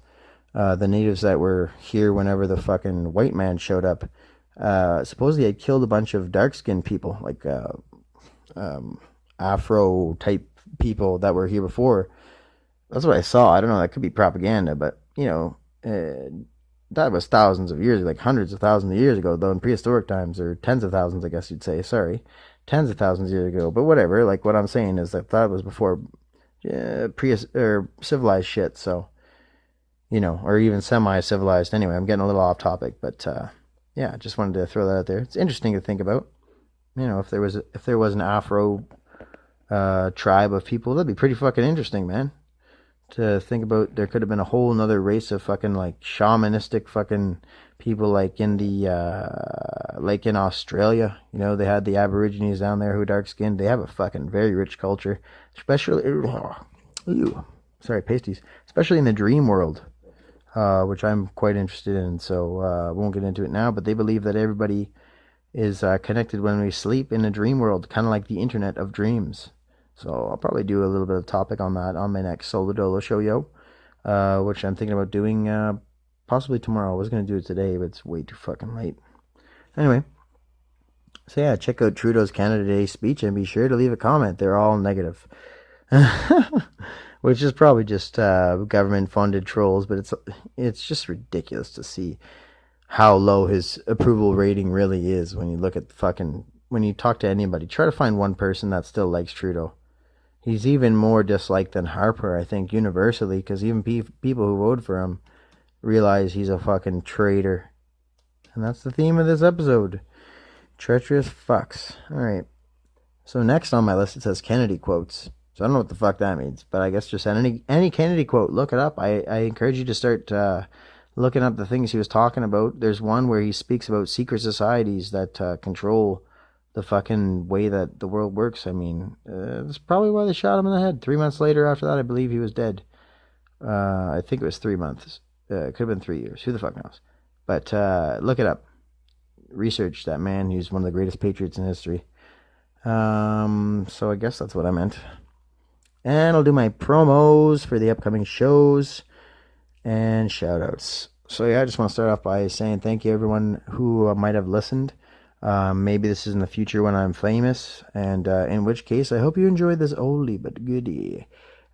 the natives that were here whenever the fucking white man showed up, supposedly had killed a bunch of dark-skinned people, like Afro type people that were here before. That's what I saw. I don't know. That could be propaganda, but that was thousands of years, like hundreds of thousands of years ago. Though in prehistoric times, or tens of thousands, I guess you'd say. Sorry, tens of thousands of years ago. But whatever. Like what I'm saying is that was before or civilized shit. So or even semi-civilized. Anyway, I'm getting a little off topic, but yeah, just wanted to throw that out there. It's interesting to think about. If there was an Afro tribe of people, that'd be pretty fucking interesting, man. To think about, there could have been a whole another race of fucking like shamanistic fucking people, like in in Australia. They had the Aborigines down there who are dark skinned. They have a fucking very rich culture, especially pasties, especially in the dream world, which I'm quite interested in. So I won't get into it now, but they believe that everybody is connected when we sleep in a dream world, kind of like the internet of dreams. So I'll probably do a little bit of topic on that on my next Solo Dolo show, which I'm thinking about doing possibly tomorrow. I was going to do it today, but it's way too fucking late. Anyway, so yeah, check out Trudeau's Canada Day speech and be sure to leave a comment. They're all negative. Which is probably just government-funded trolls, but it's just ridiculous to see how low his approval rating really is when you look at when you talk to anybody. Try to find one person that still likes Trudeau. He's even more disliked than Harper, I think, universally, because even people who voted for him realize he's a fucking traitor. And that's the theme of this episode. Treacherous fucks. Alright. So next on my list it says Kennedy quotes. So I don't know what the fuck that means, but I guess just any Kennedy quote, look it up. I encourage you to start looking up the things he was talking about. There's one where he speaks about secret societies that control the fucking way that the world works. I mean, that's probably why they shot him in the head. 3 months later after that, I believe he was dead. I think it was 3 months. It could have been 3 years. Who the fuck knows? But look it up. Research that man. He's one of the greatest patriots in history. So I guess that's what I meant. And I'll do my promos for the upcoming shows and shout-outs. So yeah, I just want to start off by saying thank you everyone who might have listened. Maybe this is in the future when I'm famous, and in which case I hope you enjoyed this oldie but goodie.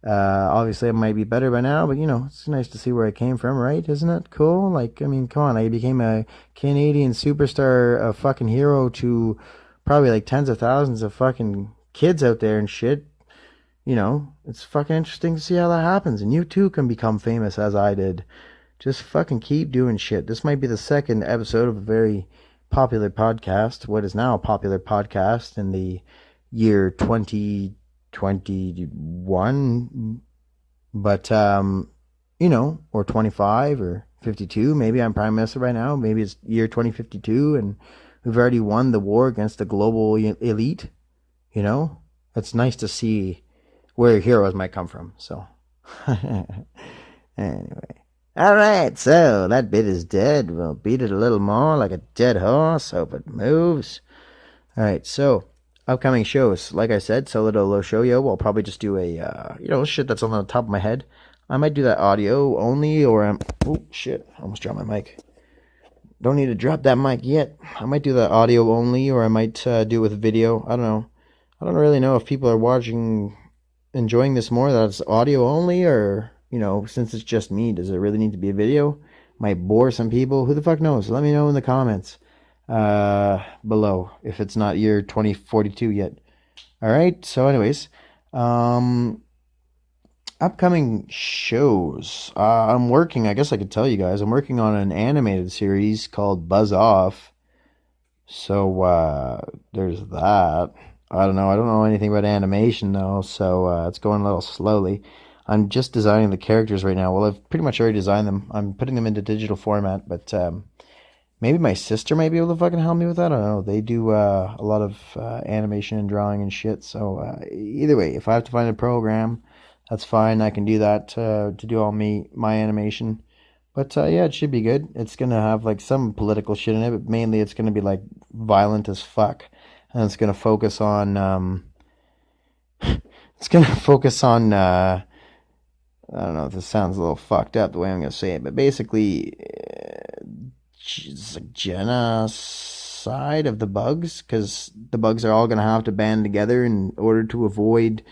Obviously I might be better by now, but it's nice to see where I came from, right? Isn't it cool? Like, I mean, come on, I became a Canadian superstar, a fucking hero to probably like tens of thousands of fucking kids out there and shit. It's fucking interesting to see how that happens, and you too can become famous as I did. Just fucking keep doing shit. This might be the second episode of a very popular podcast, what is now a popular podcast in the year 2021, but or 25 or 52. Maybe I'm prime minister right now. Maybe it's year 2052 and we've already won the war against the global elite. It's nice to see where heroes might come from. So anyway, all right, so that bit is dead. We'll beat it a little more like a dead horse. Hope it moves. All right, so upcoming shows. Like I said, Solo Dolo Show, I'll probably just do a, shit that's on the top of my head. I might do that audio only, or oh, shit, I almost dropped my mic. Don't need to drop that mic yet. I might do that audio only, or I might do it with video. I don't know. I don't really know if people are enjoying this more that's audio only, or since it's just me, does it really need to be a video? Might bore some people. Who the fuck knows? Let me know in the comments below if it's not year 2042 yet. All right. So anyways, upcoming shows. I'm working, I guess I could tell you guys, I'm working on an animated series called Buzz Off. So there's that. I don't know anything about animation though, so it's going a little slowly. I'm just designing the characters right now. Well, I've pretty much already designed them. I'm putting them into digital format, but Maybe my sister might be able to fucking help me with that. I don't know. They do a lot of animation and drawing and shit. So either way, if I have to find a program, that's fine. I can do that to do all my animation. But yeah, it should be good. It's gonna have like some political shit in it, but mainly it's gonna be like violent as fuck, and it's gonna focus on it's gonna focus on I don't know if this sounds a little fucked up the way I'm gonna say it, but basically it's like genocide of the bugs, because the bugs are all gonna have to band together in order to avoid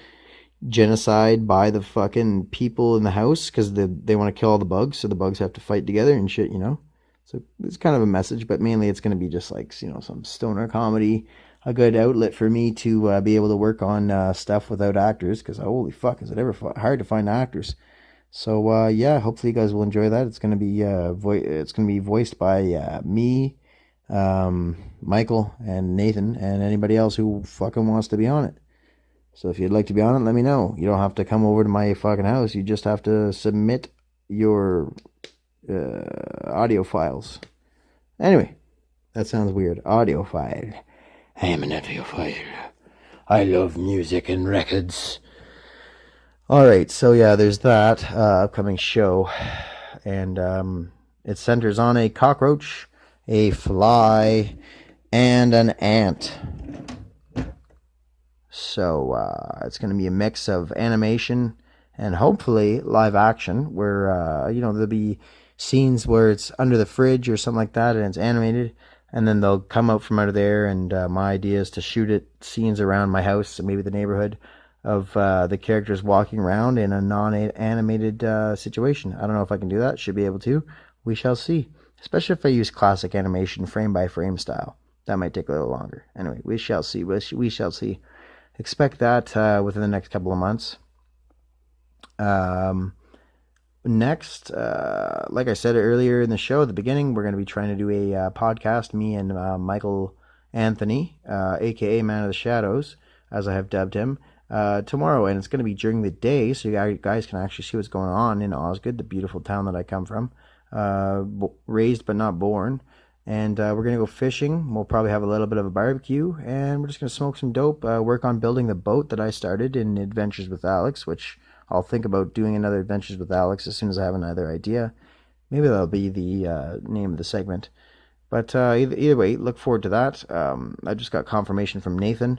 genocide by the fucking people in the house, because they want to kill all the bugs, so the bugs have to fight together and shit, you know. So it's kind of a message, but mainly it's going to be just like, you know, some stoner comedy, a good outlet for me to be able to work on stuff without actors, because holy fuck, is it ever hard to find actors. So yeah, hopefully you guys will enjoy that. It's going to be it's going to be voiced by me, Michael, and Nathan, and anybody else who fucking wants to be on it. So if you'd like to be on it, let me know. You don't have to come over to my fucking house. You just have to submit your audio files. Anyway, that sounds weird. Audio file. I am an audiophile. I love music and records. Alright, so yeah, there's that upcoming show. And it centers on a cockroach, a fly, and an ant. So it's going to be a mix of animation and hopefully live action, where you know, there'll be scenes where it's under the fridge or something like that, and it's animated, and then they'll come out from out of there. And my idea is to shoot it scenes around my house, maybe the neighborhood, of the characters walking around in a non-animated situation. I don't know if I can do that. Should be able to. We shall see. Especially if I use classic animation, frame by frame style. That might take a little longer. Anyway, we shall see. We shall see. Expect that within the next couple of months. Next, like I said earlier in the show at the beginning, we're going to be trying to do a podcast, me and Michael Anthony, aka Man of the Shadows, as I have dubbed him, tomorrow. And it's going to be during the day, so you guys can actually see what's going on in Osgood, the beautiful town that I come from. Raised but not born. And we're going to go fishing. We'll probably have a little bit of a barbecue. And we're just going to smoke some dope. Work on building the boat that I started in Adventures with Alex, which I'll think about doing another Adventures with Alex as soon as I have another idea. Maybe that'll be the name of the segment. But either way, look forward to that. I just got confirmation from Nathan.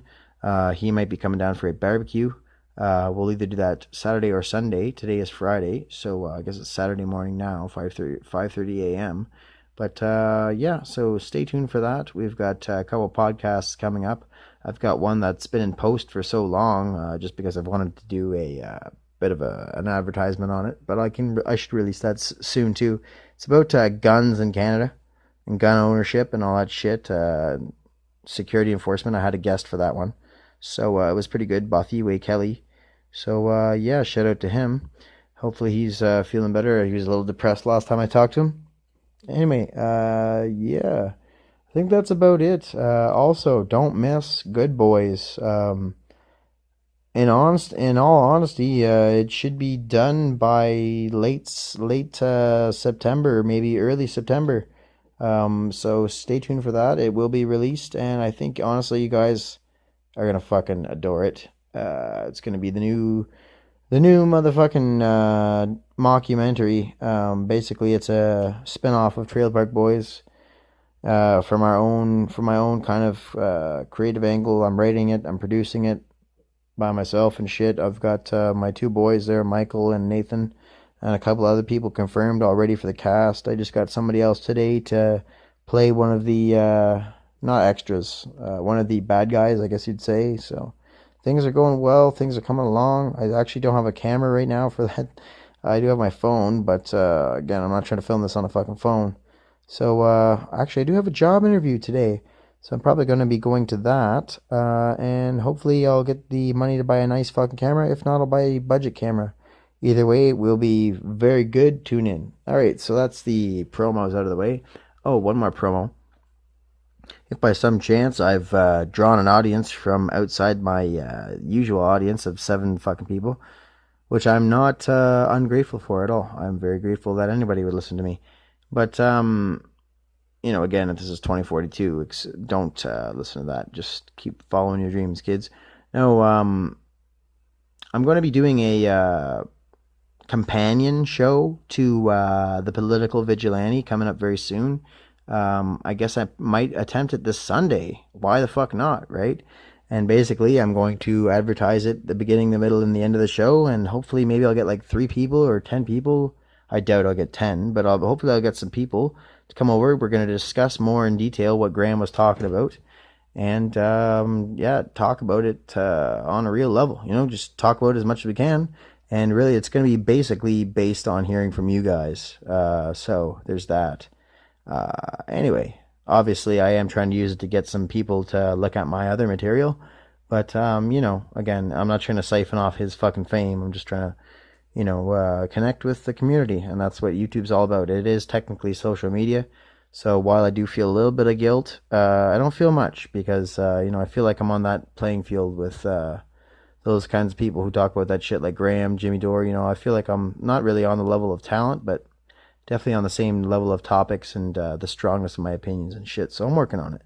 He might be coming down for a barbecue. We'll either do that Saturday or Sunday. Today is Friday, so I guess it's Saturday morning now, 5:30 a.m. But yeah, so stay tuned for that. We've got a couple podcasts coming up. I've got one that's been in post for so long, just because I've wanted to do a bit of an advertisement on it. But I should release that soon too. It's about guns in Canada and gun ownership and all that shit. Security enforcement. I had a guest for that one, so it was pretty good. Bothie Kelly. So yeah, shout out to him. Hopefully he's feeling better. He was a little depressed last time I talked to him. Anyway, yeah, I think that's about it. Also, don't miss Good Boys. In all honesty, it should be done by late September, maybe early September. So stay tuned for that. It will be released, and I think honestly, you guys are gonna fucking adore it. It's gonna be the new motherfucking mockumentary. Basically, it's a spin-off of Trailer Park Boys. From my own kind of creative angle. I'm writing it, I'm producing it by myself and shit. I've got my two boys there, Michael and Nathan, and a couple other people confirmed already for the cast. I just got somebody else today to play one of the not extras, one of the bad guys, I guess you'd say. So things are going well. Things are coming along. I actually don't have a camera right now for that. I do have my phone, but again, I'm not trying to film this on a fucking phone. So actually, I do have a job interview today, so I'm probably going to be going to that, and hopefully I'll get the money to buy a nice fucking camera. If not, I'll buy a budget camera. Either way, it will be very good. Tune in. Alright, so that's the promos out of the way. Oh, one more promo. If by some chance I've drawn an audience from outside my usual audience of 7 fucking people, which I'm not ungrateful for at all. I'm very grateful that anybody would listen to me. But in again, if this is 2042, don't listen to that. Just keep following your dreams, kids. No, I'm going to be doing a companion show to the Political Vigilante coming up very soon. I guess I might attempt it this Sunday. Why the fuck not, right? And basically, I'm going to advertise it the beginning, the middle, and the end of the show, and hopefully maybe I'll get like 3 people or 10 people. I doubt I'll get 10, but hopefully I'll get some people to come over. We're going to discuss more in detail what Graham was talking about, and talk about it on a real level. Just talk about it as much as we can. And really, it's going to be basically based on hearing from you guys. So there's that. Anyway, obviously, I am trying to use it to get some people to look at my other material. But, again, I'm not trying to siphon off his fucking fame. I'm just trying to, connect with the community. And that's what YouTube's all about. It is technically social media. So while I do feel a little bit of guilt, I don't feel much because, I feel like I'm on that playing field with those kinds of people who talk about that shit like Graham, Jimmy Dore. I feel like I'm not really on the level of talent, but definitely on the same level of topics and the strongness of my opinions and shit. So I'm working on it.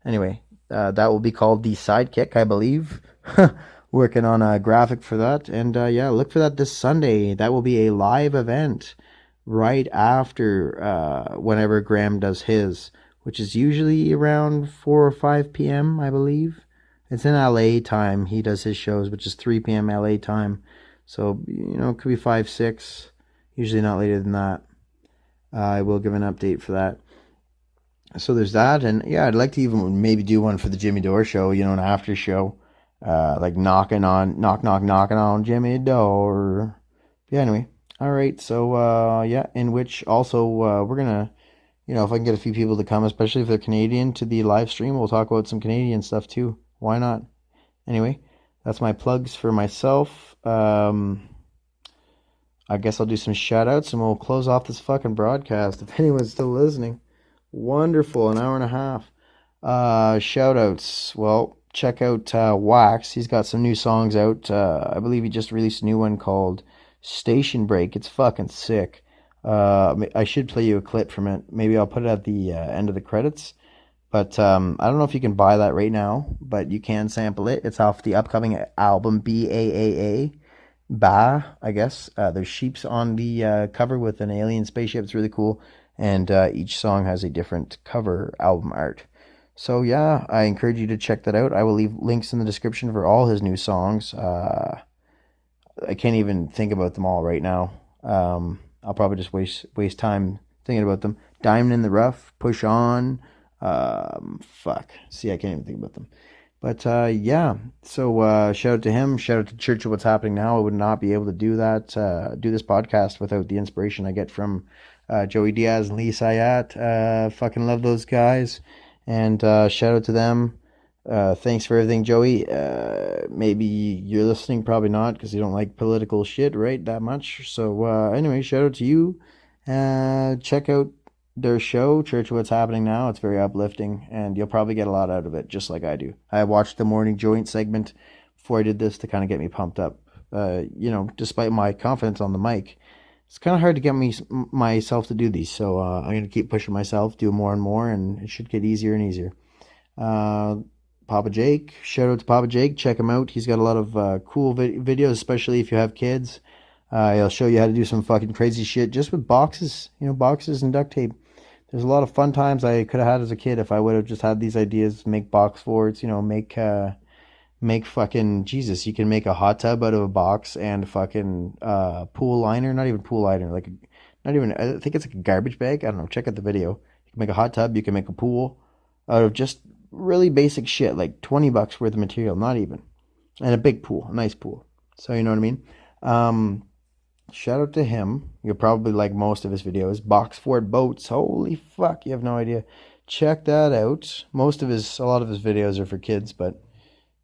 Anyway, that will be called The Sidekick, I believe. Working on a graphic for that. And look for that this Sunday. That will be a live event right after whenever Graham does his, which is usually around 4 or 5 p.m., I believe. It's in LA time. He does his shows, which is 3 p.m. LA time. So, it could be 5, 6. Usually not later than that. I will give an update for that. So there's that. And yeah, I'd like to even maybe do one for the Jimmy Dore show, an after show. Like knocking on Jimmy Dore. Yeah, anyway. All right. So, in which also we're going to, if I can get a few people to come, especially if they're Canadian, to the live stream, we'll talk about some Canadian stuff too. Why not? Anyway, that's my plugs for myself. I guess I'll do some shout outs and we'll close off this fucking broadcast if anyone's still listening. Wonderful, an hour and a half. Shout outs. Well, check out Wax. He's got some new songs out. I believe he just released a new one called Station Break. It's fucking sick. I should play you a clip from it. Maybe I'll put it at the end of the credits. But I don't know if you can buy that right now, but you can sample it. It's off the upcoming album BAAA. Ba, I guess. There's sheeps on the cover with an alien spaceship. It's really cool. And each song has a different cover album art. So yeah, I encourage you to check that out. I will leave links in the description for all his new songs. I can't even think about them all right now. I'll probably just waste time thinking about them. Diamond in the Rough, Push On. See, I can't even think about them. But so shout out to him. Shout out to Church of What's Happening Now. I would not be able to do that, do this podcast without the inspiration I get from Joey Diaz and Lee Sayat. Fucking love those guys. And shout out to them. Thanks for everything, Joey. Maybe you're listening, probably not, because you don't like political shit, right, that much. So anyway, shout out to you. Check out their show, Church of What's Happening Now. It's very uplifting, and you'll probably get a lot out of it, just like I do. I watched the Morning Joint segment before I did this to kind of get me pumped up. Despite my confidence on the mic, it's kind of hard to get myself to do these, so I'm going to keep pushing myself, do more and more, and it should get easier and easier. Papa Jake, shout out to Papa Jake. Check him out. He's got a lot of cool videos, especially if you have kids. He'll show you how to do some fucking crazy shit just with boxes, boxes and duct tape. There's a lot of fun times I could have had as a kid if I would have just had these ideas, make box forts, make fucking, Jesus, you can make a hot tub out of a box and fucking pool liner, not even pool liner, I think it's like a garbage bag. I don't know, check out the video. You can make a hot tub, you can make a pool out of just really basic shit, like $20 worth of material, not even. And a big pool, a nice pool. So you know what I mean? Shout out to him. You'll probably like most of his videos. Box Fort Boats. Holy fuck, you have no idea. Check that out. A lot of his videos are for kids, but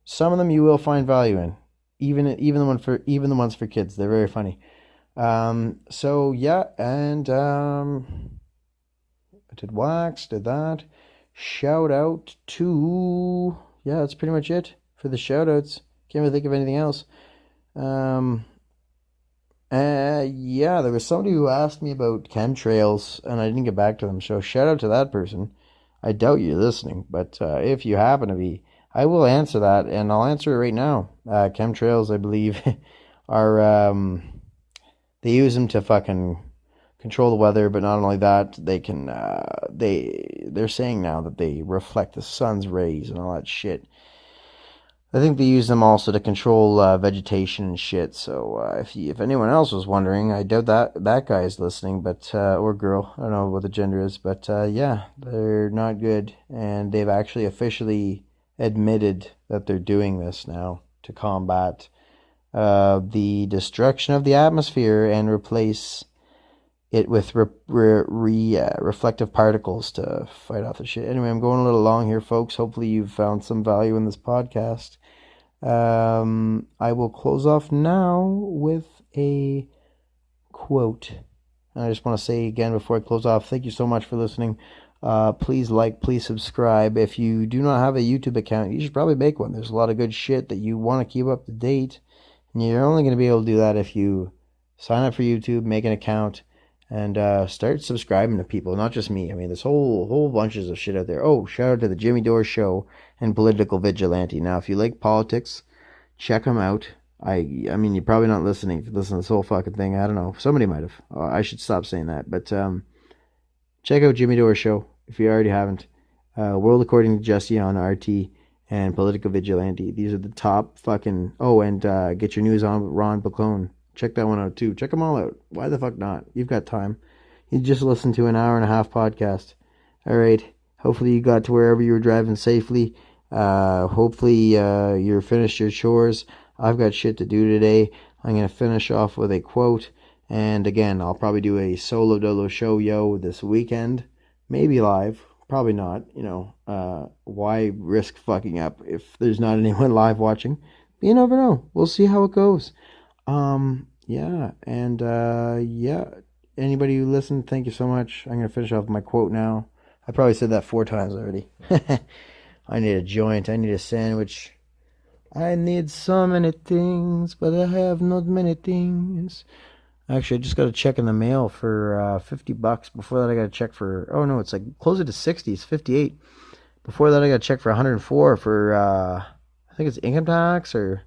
some of them you will find value in. Even the ones for kids. They're very funny. So yeah, and I did Wax, did that. Shout out to, yeah, that's pretty much it for the shout outs. Can't really think of anything else. Yeah, there was somebody who asked me about chemtrails and I didn't get back to them. So shout out to that person. I doubt you're listening, but if you happen to be, I will answer that, and I'll answer it right now. Chemtrails, I believe, are they use them to fucking control the weather, but not only that, they can they're saying now that they reflect the sun's rays and all that shit. I think they use them also to control vegetation and shit. So if anyone else was wondering, I doubt that guy is listening, but or girl, I don't know what the gender is, but yeah, they're not good, and they've actually officially admitted that they're doing this now to combat the destruction of the atmosphere and replace it with reflective particles to fight off the shit. Anyway, I'm going a little long here, folks. Hopefully you've found some value in this podcast. I will close off now with a quote. I just want to say again before I close off, thank you so much for listening. Please like, please subscribe. If you do not have a YouTube account, you should probably make one. There's a lot of good shit that you want to keep up to date. And you're only going to be able to do that if you sign up for YouTube, make an account, and start subscribing to people, not just me. I mean, there's whole bunches of shit out there. Oh, shout out to the Jimmy Dore Show and Political Vigilante. Now, if you like politics, check them out. I mean, you're probably not listening. If you listen to this whole fucking thing, I don't know. Somebody might have. I should stop saying that. But check out Jimmy Dore Show if you already haven't. World According to Jesse on RT and Political Vigilante. These are the top fucking... Oh, and Get Your News On with Ron Bacone. Check that one out too. Check them all out. Why the fuck not? You've got time. You just listened to an hour and a half podcast. All right. Hopefully you got to wherever you were driving safely. Hopefully you're finished your chores. I've got shit to do today. I'm going to finish off with a quote. And again, I'll probably do a solo dolo show this weekend. Maybe live. Probably not. You know, why risk fucking up if there's not anyone live watching? You never know. We'll see how it goes. Yeah, and yeah, anybody who listened, thank you so much. I'm gonna finish off with my quote now. I probably said that 4 times already. I need a joint, I need a sandwich. I need so many things, but I have not many things. Actually, I just got a check in the mail for $50. Before that, I got a check for, oh no, it's like closer to 60, it's 58. Before that, I got a check for 104 for, I think it's income tax or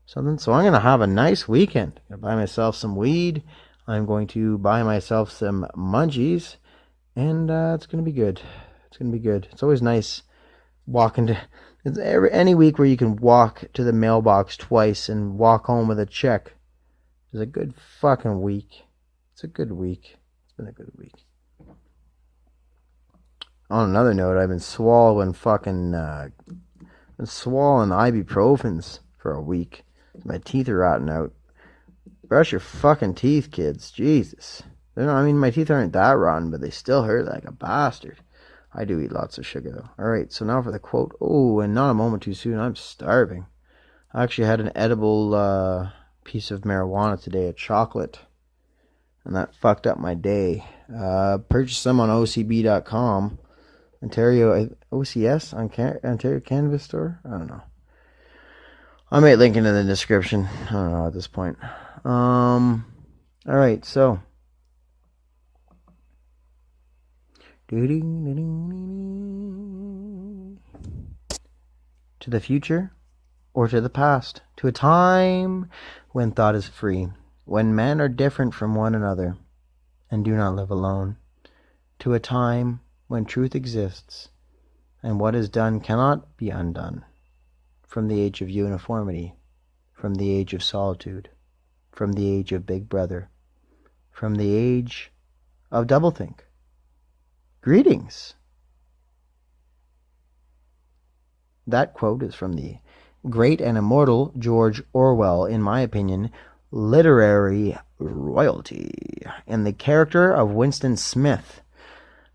something. So I'm going to have a nice weekend. I'm going to buy myself some weed. I'm going to buy myself some munchies. And it's going to be good. It's going to be good. It's always nice walking to... any week where you can walk to the mailbox twice and walk home with a check is a good fucking week. It's a good week. It's been a good week. On another note, I've been swallowing ibuprofens for a week. My teeth are rotting out. Brush your fucking teeth, kids. Jesus. I mean, my teeth aren't that rotten, but they still hurt like a bastard. I do eat lots of sugar, though. Alright, so now for the quote. Oh, and not a moment too soon. I'm starving. I actually had an edible piece of marijuana today, a chocolate. And that fucked up my day. Purchased some on OCB.com. Ontario, OCS? Ontario Cannabis Store? I don't know. I might link it in the description. I don't know at this point. Alright, so. To the future or to the past. To a time when thought is free. When men are different from one another and do not live alone. To a time when truth exists and what is done cannot be undone. From the age of uniformity, from the age of solitude, from the age of Big Brother, from the age of doublethink. Greetings. That quote is from the great and immortal George Orwell, in my opinion, literary royalty, in the character of Winston Smith.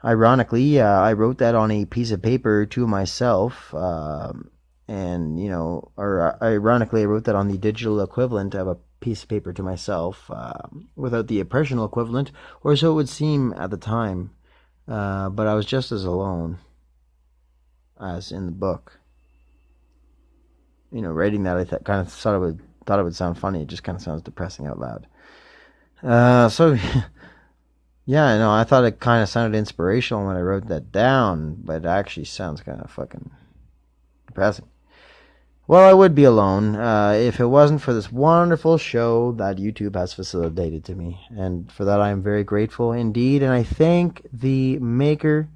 Ironically, I wrote that on a piece of paper to myself, and, you know, or ironically, I wrote that on the digital equivalent of a piece of paper to myself, without the personal equivalent, or so it would seem at the time. But I was just as alone as in the book. You know, writing that, I kind of thought it would sound funny. It just kind of sounds depressing out loud. So Yeah, no, I thought it kind of sounded inspirational when I wrote that down, but it actually sounds kind of fucking depressing. Well, I would be alone if it wasn't for this wonderful show that YouTube has facilitated to me. And for that, I am very grateful indeed. And I thank the maker,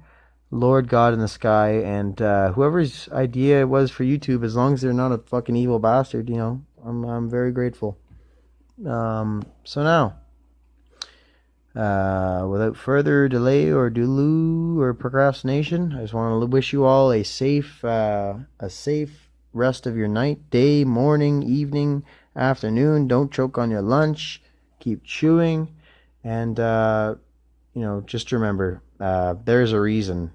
Lord God in the sky, and whoever's idea it was for YouTube, as long as they're not a fucking evil bastard, you know, I'm very grateful. So now, without further delay or delu or procrastination, I just want to wish you all a safe rest of your night, day, morning, evening, afternoon. Don't choke on your lunch. Keep chewing. And, just remember, there's a reason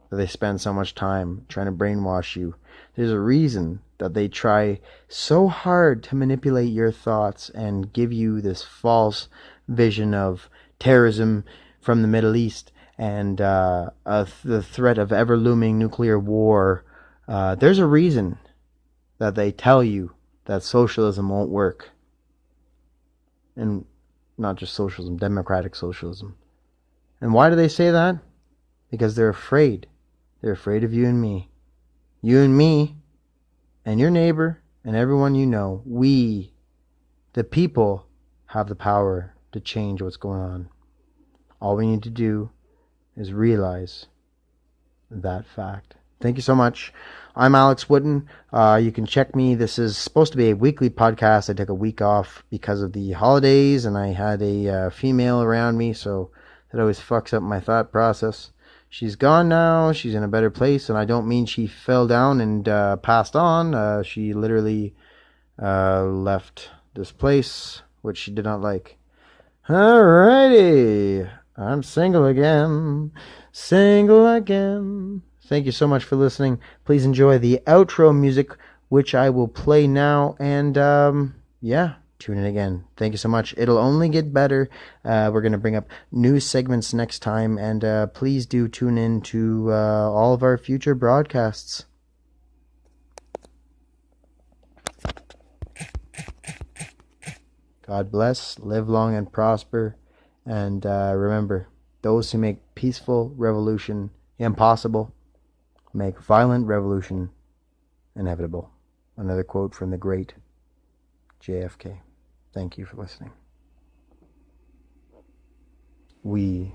that they spend so much time trying to brainwash you. There's a reason that they try so hard to manipulate your thoughts and give you this false vision of terrorism from the Middle East and the threat of ever-looming nuclear war. There's a reason that they tell you that socialism won't work. And not just socialism, democratic socialism. And why do they say that? Because they're afraid. They're afraid of you and me. You and me, and your neighbor, and everyone you know. We, the people, have the power to change what's going on. All we need to do is realize that fact. Thank you so much. I'm Alex Wooden. You can check me. This is supposed to be a weekly podcast. I took a week off because of the holidays, and I had a female around me, so that always fucks up my thought process. She's gone now. She's in a better place, and I don't mean she fell down and passed on. She literally left this place, which she did not like. Alrighty. I'm single again. Single again. Thank you so much for listening. Please enjoy the outro music, which I will play now. And, tune in again. Thank you so much. It'll only get better. We're going to bring up new segments next time. And please do tune in to all of our future broadcasts. God bless. Live long and prosper. And remember, those who make peaceful revolution impossible make violent revolution inevitable. Another quote from the great JFK. Thank you for listening. We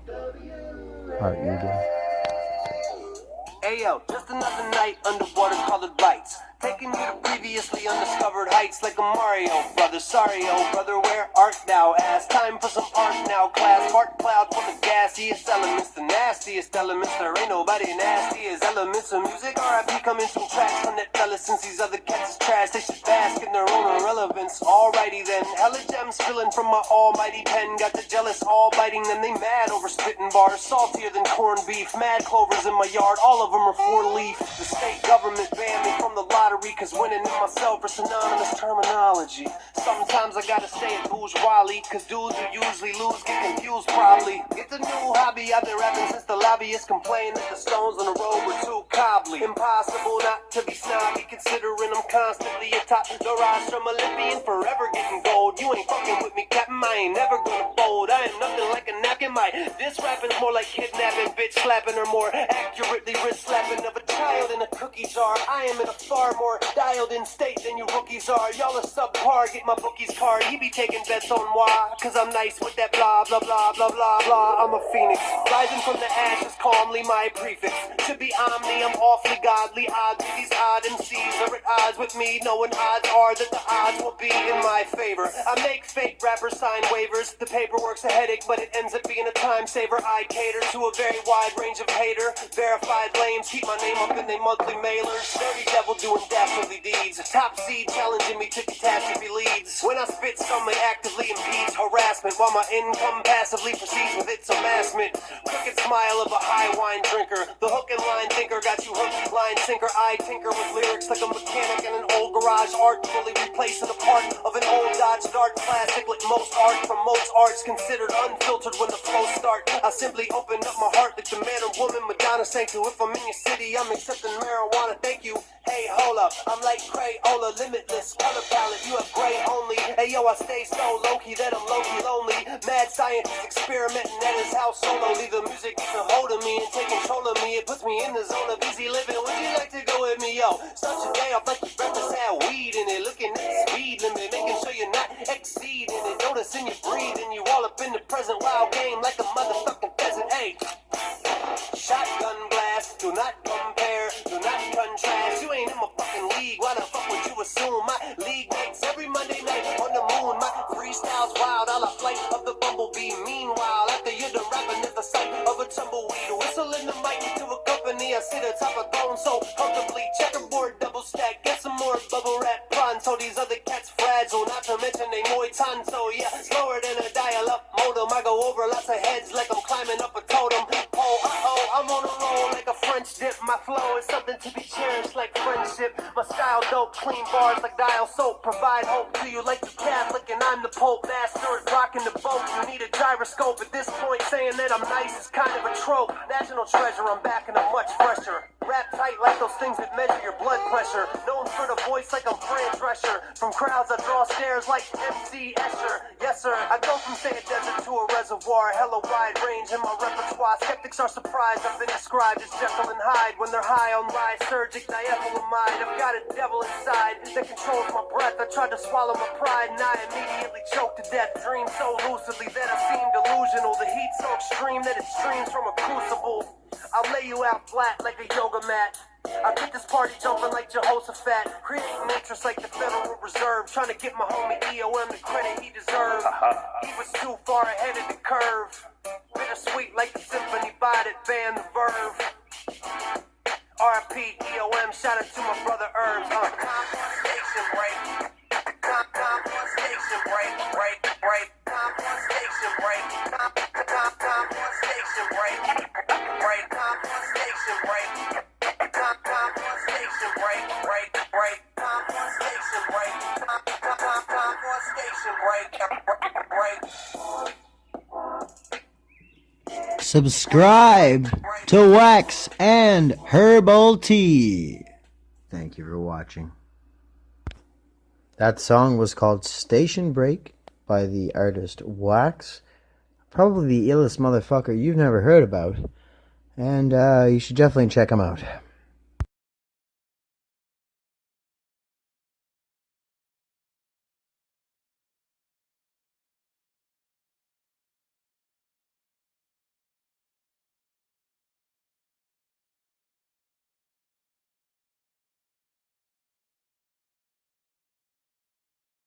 are eager. Ayo, just another night underwater colored lights, taking you to previously undiscovered heights like a Mario brother. Sorry, oh brother, where art thou? Ass time for some art now, class. Fart cloud for the gassiest elements, the nastiest elements. There ain't nobody nasty as elements of music. R.I.P. coming some tracks from that fella, since these other cats is trash. They should bask in their own irrelevance. Alrighty then, hella gems spilling from my almighty pen. Got the jealous all biting, then they mad over spitting bars. Saltier than corned beef, mad clovers in my yard. All of them are four-leaf. The state government banned me from the lottery, cause winning and myself are synonymous terminology. Sometimes I gotta stay at bourgeoisie, cause dudes who usually lose get confused probably. It's a new hobby, I've been rapping since the lobbyists complained that the stones on the road were too cobbly. Impossible not to be snobby, considering I'm constantly atop the rise from Olympian, forever getting gold. You ain't fucking with me, Captain, I ain't never gonna fold. I am nothing like a napkin, my this rapping's more like kidnapping, bitch slapping, or more accurately wrist slapping of a child in a cookie jar. I am in a far more dialed in state than you rookies are. Y'all are subpar, get my bookie's card. He be taking bets on why, cause I'm nice with that blah blah blah blah blah blah. I'm a phoenix, rising from the ashes calmly, my prefix. To be omni, I'm awfully godly. Oddly, these odd MCs are at odds with me, knowing odds are that the odds will be in my favor. I make fake rappers sign waivers. The paperwork's a headache, but it ends up being a time saver. I cater to a very wide range of hater. Verified lames keep my name up in their monthly mailers. Dirty devil doing dastardly deeds. Top seed challenging me to catastrophe leads. When I spit, some may actively impedes harassment, while my income passively proceeds with its amassment. Crooked smile of a high wine drinker. The hook and line thinker got you hooked, line sinker. I tinker with lyrics like a mechanic in an old garage, artfully replacing a part of an old Dodge Dart classic. Like most art from most arts considered unfiltered when the flow start. I simply open up my heart like the man or woman Madonna sang to. If I'm in your city, I'm accepting marijuana, thank you. Hey, hold up, I'm like Crayola, limitless color palette, you have gray only. Hey yo, I stay so low-key that I'm low-key lonely. Mad scientist experimenting at his house solo. Leave the music get a hold of me and take control of me. It puts me in the zone of easy living. Would you like to go with me, yo? Start your day off like your breakfast had weed in it. Looking at the speed limit, making sure you're not exceeding it. Noticing you breathing, you all up in the present wild game like a motherfucking pheasant. Hey, shotgun blast, do not compare, do not contrast. You ain't in my fucking league, why the fuck would you assume? My league mates every Monday night on the moon. My freestyle's wild, all a flight of the bumblebee. Meanwhile, after you're done rapping at the sight of a tumbleweed, whistling the mic to accompany. I sit atop a throne so comfortably. Checkerboard double stack, get some more bubble wrap pronto. These other cats fragile, not to mention they muy tonto. Yeah, slower than a dial-up modem. I go over lots of heads like I'm climbing up a totem pole. I'm on a roll like a French dip. My flow is something to be cherished like friendship. My style dope, clean bars like dial soap. Provide hope to you like you Catholic and I'm the Pope. Master is rocking the boat. You need a gyroscope. At this point, saying that I'm nice is kind of a trope. National treasure, I'm back and I'm much fresher. Rap tight like those things that measure your blood pressure. Known for the voice like I'm Fran Drescher. From crowds I draw stares like MC Escher. Yes sir, I go from sand desert to a reservoir. Hella wide range in my repertoire. Skeptics are surprised I've been described as Jekyll and Hyde. When they're high on lysergic diethylamide. I've got a devil inside that controls my breath. I tried to swallow my pride and I immediately choked to death. Dream so lucidly that I seem delusional. The heat so extreme that it streams from a crucible. I'll lay you out flat like a yoga mat. I get this party jumping like Jehoshaphat. Creating interest like the Federal Reserve. Trying to get my homie EOM the credit he deserves. He was too far ahead of the curve. Bittersweet like the symphony by that band, The Verve. R.I.P. EOM, shout out to my brother Herbs. Station break. Station break. Break. Station break. Station break. Break. Station break. Station break. Break. Station break. Station break. Subscribe to Wax and Herbal Tea. Thank you for watching. That song was called Station Break by the artist Wax. Probably the illest motherfucker you've never heard about. And you should definitely check him out.